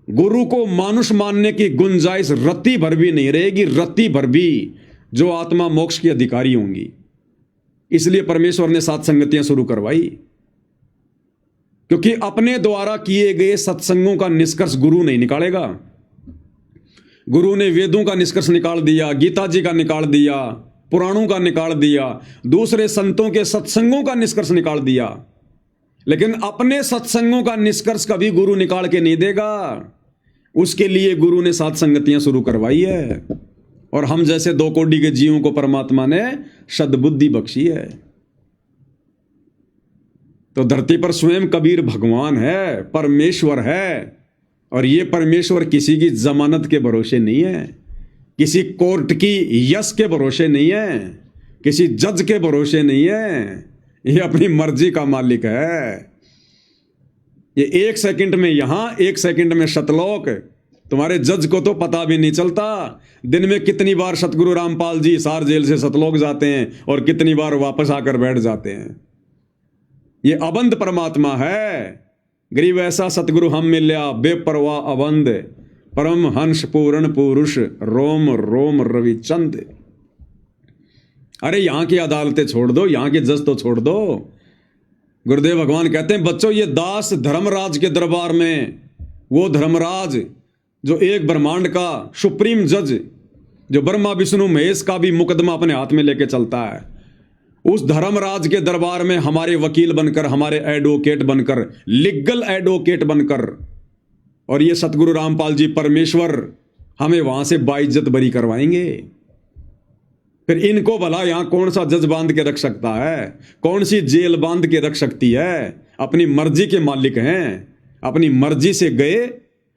गुरु को मानुष मानने की गुंजाइश रत्ती भर भी नहीं रहेगी, रत्ती भर भी, जो आत्मा मोक्ष की अधिकारी होंगी। इसलिए परमेश्वर ने सात संगतियां शुरू करवाई, क्योंकि अपने द्वारा किए गए सत्संगों का निष्कर्ष गुरु नहीं निकालेगा। गुरु ने वेदों का निष्कर्ष निकाल दिया, गीता जी का निकाल दिया, पुराणों का निकाल दिया, दूसरे संतों के सत्संगों का निष्कर्ष निकाल दिया, लेकिन अपने सत्संगों का निष्कर्ष कभी गुरु निकाल के नहीं देगा। उसके लिए गुरु ने सात संगतियां शुरू करवाई है, और हम जैसे 2 कोटि के जीवों को परमात्मा ने सद्बुद्धि बख्शी है। तो धरती पर स्वयं कबीर भगवान है, परमेश्वर है, और ये परमेश्वर किसी की जमानत के भरोसे नहीं है, किसी कोर्ट की यश के भरोसे नहीं है, किसी जज के भरोसे नहीं है। ये अपनी मर्जी का मालिक है। ये 1 सेकंड में यहां, 1 सेकंड में सतलोक। तुम्हारे जज को तो पता भी नहीं चलता दिन में कितनी बार सतगुरु रामपाल जी हिसार जेल से सतलोक जाते हैं और कितनी बार वापस आकर बैठ जाते हैं। ये अबंध परमात्मा है। गरीब ऐसा सतगुरु हम मिल्या, बेपरवाह अबंध, परम हंस पूर्ण पुरुष, रोम रोम रविचंद। अरे यहां की अदालतें छोड़ दो, यहां के जज तो छोड़ दो। गुरुदेव भगवान कहते हैं, बच्चों ये दास धर्मराज के दरबार में, वो धर्मराज जो एक ब्रह्मांड का सुप्रीम जज, जो ब्रह्मा विष्णु महेश का भी मुकदमा अपने हाथ में लेके चलता है, उस धर्मराज के दरबार में हमारे वकील बनकर, हमारे एडवोकेट बनकर, लीगल एडवोकेट बनकर, और ये सतगुरु रामपाल जी परमेश्वर हमें वहां से बाइज्जत बरी करवाएंगे। फिर इनको भला यहां कौन सा जज बांध के रख सकता है? कौन सी जेल बांध के रख सकती है? अपनी मर्जी के मालिक हैं। अपनी मर्जी से गए,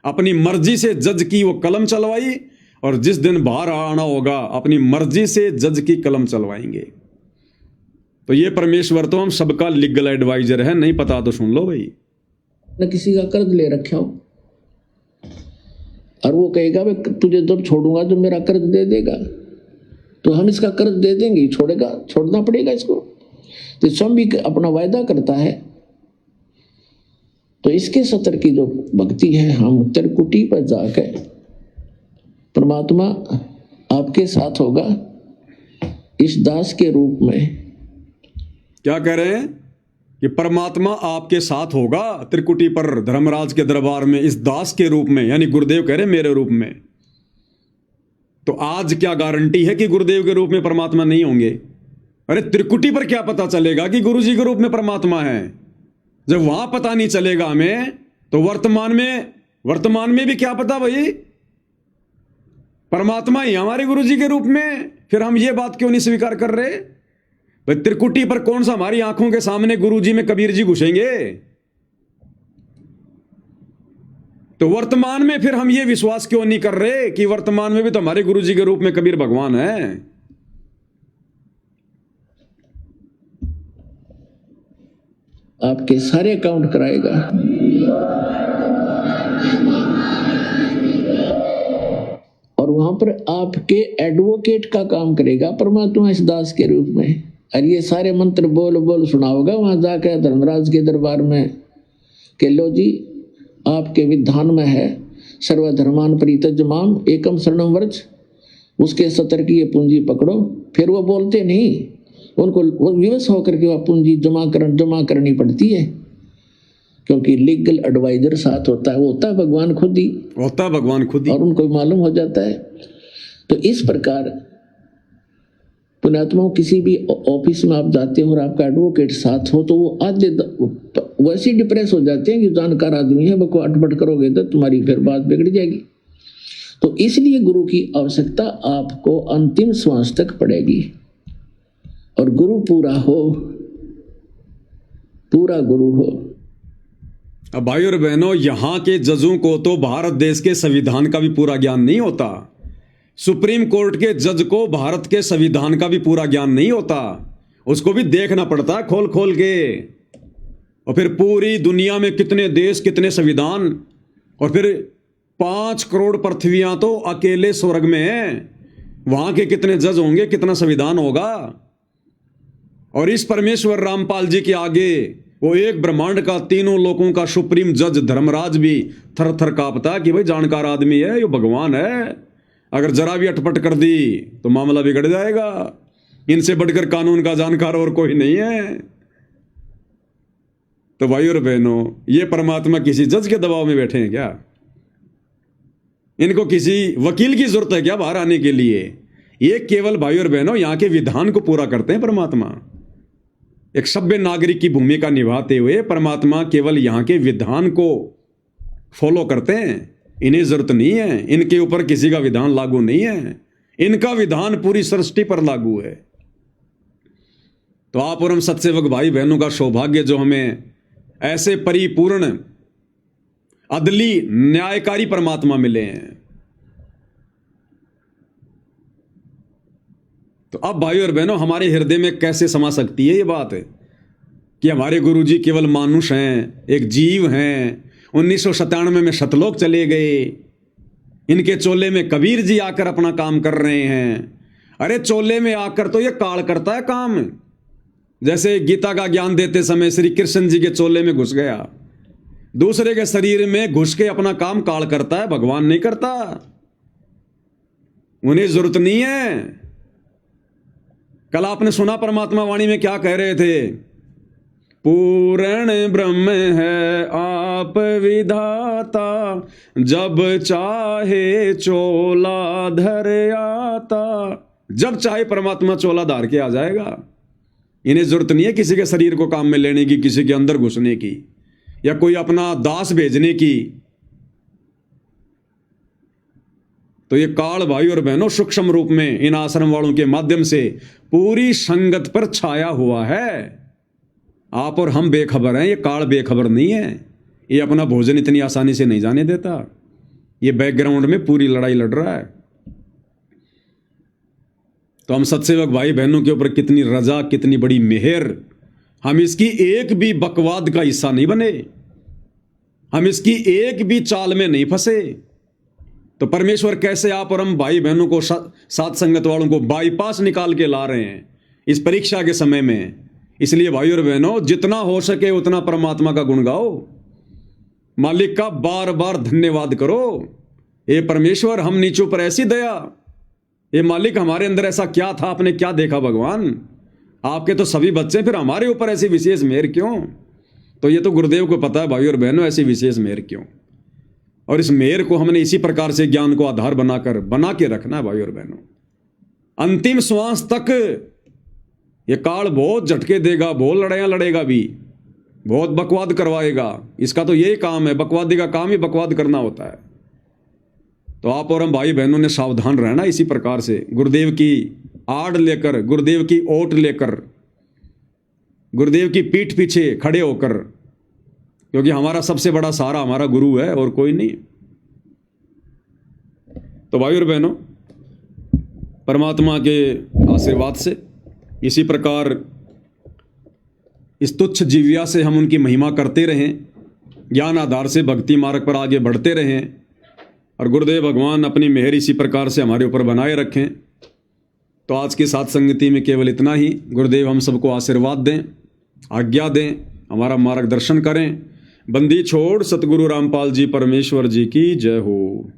अपनी मर्जी से जज की वो कलम चलवाई, और जिस दिन बाहर आना होगा अपनी मर्जी से जज की कलम चलवाएंगे। तो ये परमेश्वर तो हम सबका लीगल एडवाइजर है। नहीं पता तो सुन लो भाई। न किसी का कर्ज ले रखा हो और वो कहेगा भाई तुझे जब छोड़ूंगा तो मेरा कर्ज दे देगा, तो हम इसका कर्ज दे देंगे, छोड़ेगा, छोड़ना पड़ेगा इसको। तो स्वयं भी अपना वायदा करता है। तो इसके सतर की जो भक्ति है, हम त्रिकुटी पर जाकर परमात्मा आपके साथ होगा इस दास के रूप में। क्या कह रहे हैं कि परमात्मा आपके साथ होगा त्रिकुटी पर धर्मराज के दरबार में इस दास के रूप में, यानी गुरुदेव कह रहे हैं मेरे रूप में। तो आज क्या गारंटी है कि गुरुदेव के रूप में परमात्मा नहीं होंगे? अरे त्रिकुटी पर क्या पता चलेगा कि गुरु जी के रूप में परमात्मा है? जब वहां पता नहीं चलेगा हमें, तो वर्तमान में भी क्या पता भाई, परमात्मा ही हमारे गुरु जी के रूप में। फिर हम ये बात क्यों नहीं स्वीकार कर रहे भाई? त्रिकुटी पर कौन सा हमारी आंखों के सामने गुरु जी में कबीर जी घुसेंगे? तो वर्तमान में फिर हम ये विश्वास क्यों नहीं कर रहे कि वर्तमान में भी तो हमारे गुरु जी के रूप में कबीर भगवान है? आपके सारे अकाउंट कराएगा। और वहां पर आपके एडवोकेट का काम करेगा परमात्मा इस दास के रूप में। और ये सारे मंत्र बोल बोल सुनाओगा वहां जाकर धर्मराज के दरबार में कि लो जी आपके विधान में है सर्वधर्मान परित्यज्यमाम एकम शरणम व्रज, उसके 70 की ये पूंजी पकड़ो। फिर वो बोलते नहीं, उनको वो विवश होकर के वह पूंजी जमा करनी पड़ती है, क्योंकि लीगल एडवाइजर साथ होता है, वो होता है भगवान खुद ही, और उनको मालूम हो जाता है। तो इस प्रकार पुण्यात्माओं किसी भी ऑफिस में आप जाते हो और आपका एडवोकेट साथ हो, तो वो आधे वैसे डिप्रेस हो जाते हैं कि जानकार आदमी है, वो अटपट करोगे तो तुम्हारी फिर बात बिगड़ जाएगी। तो इसलिए गुरु की आवश्यकता आपको अंतिम श्वास तक पड़ेगी। और गुरु पूरा गुरु हो। अब भाई और बहनों, यहां के जजों को तो भारत देश के संविधान का भी पूरा ज्ञान नहीं होता। सुप्रीम कोर्ट के जज को भारत के संविधान का भी पूरा ज्ञान नहीं होता, उसको भी देखना पड़ता है खोल खोल के। और फिर पूरी दुनिया में कितने देश, कितने संविधान, और फिर 5 करोड़ पृथ्वियां तो अकेले स्वर्ग में हैं, वहां के कितने जज होंगे, कितना संविधान होगा। और इस परमेश्वर रामपाल जी के आगे वो एक ब्रह्मांड का, तीनों लोगों का सुप्रीम जज धर्मराज भी थर थर कांपता कि भाई जानकार आदमी है, ये भगवान है, अगर जरा भी अटपट कर दी तो मामला बिगड़ जाएगा, इनसे बढ़कर कानून का जानकार और कोई नहीं है। तो भाई और बहनों, ये परमात्मा किसी जज के दबाव में बैठे हैं क्या? इनको किसी वकील की जरूरत है क्या बाहर आने के लिए? ये केवल भाई और बहनों यहां के विधान को पूरा करते हैं परमात्मा। एक सभ्य नागरिक की भूमिका निभाते हुए परमात्मा केवल यहां के विधान को फॉलो करते हैं। इन्हें जरूरत नहीं है, इनके ऊपर किसी का विधान लागू नहीं है, इनका विधान पूरी सृष्टि पर लागू है। तो आप और हम सत्सेवक भाई बहनों का सौभाग्य जो हमें ऐसे परिपूर्ण अदली न्यायकारी परमात्मा मिले हैं। तो अब भाई और बहनों, हमारे हृदय में कैसे समा सकती है ये बात कि हमारे गुरुजी केवल मानुष हैं, एक जीव हैं। 1997 में सतलोक चले गए, इनके चोले में कबीर जी आकर अपना काम कर रहे हैं। अरे चोले में आकर तो ये काल करता है काम, जैसे गीता का ज्ञान देते समय श्री कृष्ण जी के चोले में घुस गया, दूसरे के शरीर में घुस के अपना काम काल करता है, भगवान नहीं करता। उन्हें जरूरत नहीं है। कल आपने सुना परमात्मा वाणी में क्या कह रहे थे? पूर्ण ब्रह्म है आप विधाता, जब चाहे चोला धर आता। जब चाहे परमात्मा चोला धार के आ जाएगा। इन्हें जरूरत नहीं है किसी के शरीर को काम में लेने की, किसी के अंदर घुसने की, या कोई अपना दास भेजने की। तो ये काल भाई और बहनों सूक्ष्म रूप में इन आश्रम वालों के माध्यम से पूरी संगत पर छाया हुआ है। आप और हम बेखबर हैं, ये काल बेखबर नहीं है। ये अपना भोजन इतनी आसानी से नहीं जाने देता, ये बैकग्राउंड में पूरी लड़ाई लड़ रहा है। तो हम सत्सेवक भाई बहनों के ऊपर कितनी रजा, कितनी बड़ी मेहर, हम इसकी एक भी बकवाद का हिस्सा नहीं बने, हम इसकी एक भी चाल में नहीं फंसे। तो परमेश्वर कैसे आप और हम भाई बहनों को, साथ संगत वालों को बाईपास निकाल के ला रहे हैं इस परीक्षा के समय में। इसलिए भाई और बहनों, जितना हो सके उतना परमात्मा का गुण गाओ, मालिक का बार बार धन्यवाद करो। ये परमेश्वर हम नीचों पर ऐसी दया, ये मालिक हमारे अंदर ऐसा क्या था, आपने क्या देखा भगवान, आपके तो सभी बच्चे, फिर हमारे ऊपर ऐसी विशेष मेहर क्यों। तो ये तो गुरुदेव को पता है भाई और बहनों, ऐसी विशेष मेहर क्यों। और इस मेहर को हमने इसी प्रकार से ज्ञान को आधार बना के रखना है भाई और बहनों। अंतिम श्वास तक ये काल बहुत झटके देगा, बहुत लड़ाइयां लड़ेगा भी, बहुत बकवाद करवाएगा। इसका तो यही काम है, बकवादी का काम ही बकवाद करना होता है। तो आप और हम भाई बहनों ने सावधान रहना इसी प्रकार से, गुरुदेव की आड़ लेकर, गुरुदेव की ओट लेकर, गुरुदेव की पीठ पीछे खड़े होकर, क्योंकि हमारा सबसे बड़ा सहारा हमारा गुरु है और कोई नहीं। तो भाई और बहनों, परमात्मा के आशीर्वाद से इसी प्रकार इस तुच्छ जीविया से हम उनकी महिमा करते रहें, ज्ञान आधार से भक्ति मार्ग पर आगे बढ़ते रहें, और गुरुदेव भगवान अपनी मेहर इसी प्रकार से हमारे ऊपर बनाए रखें। तो आज की साथ संगति में केवल इतना ही। गुरुदेव हम सबको आशीर्वाद दें, आज्ञा दें, हमारा मार्गदर्शन करें। बंदी छोड़ सतगुरु रामपाल जी परमेश्वर जी की जय हो।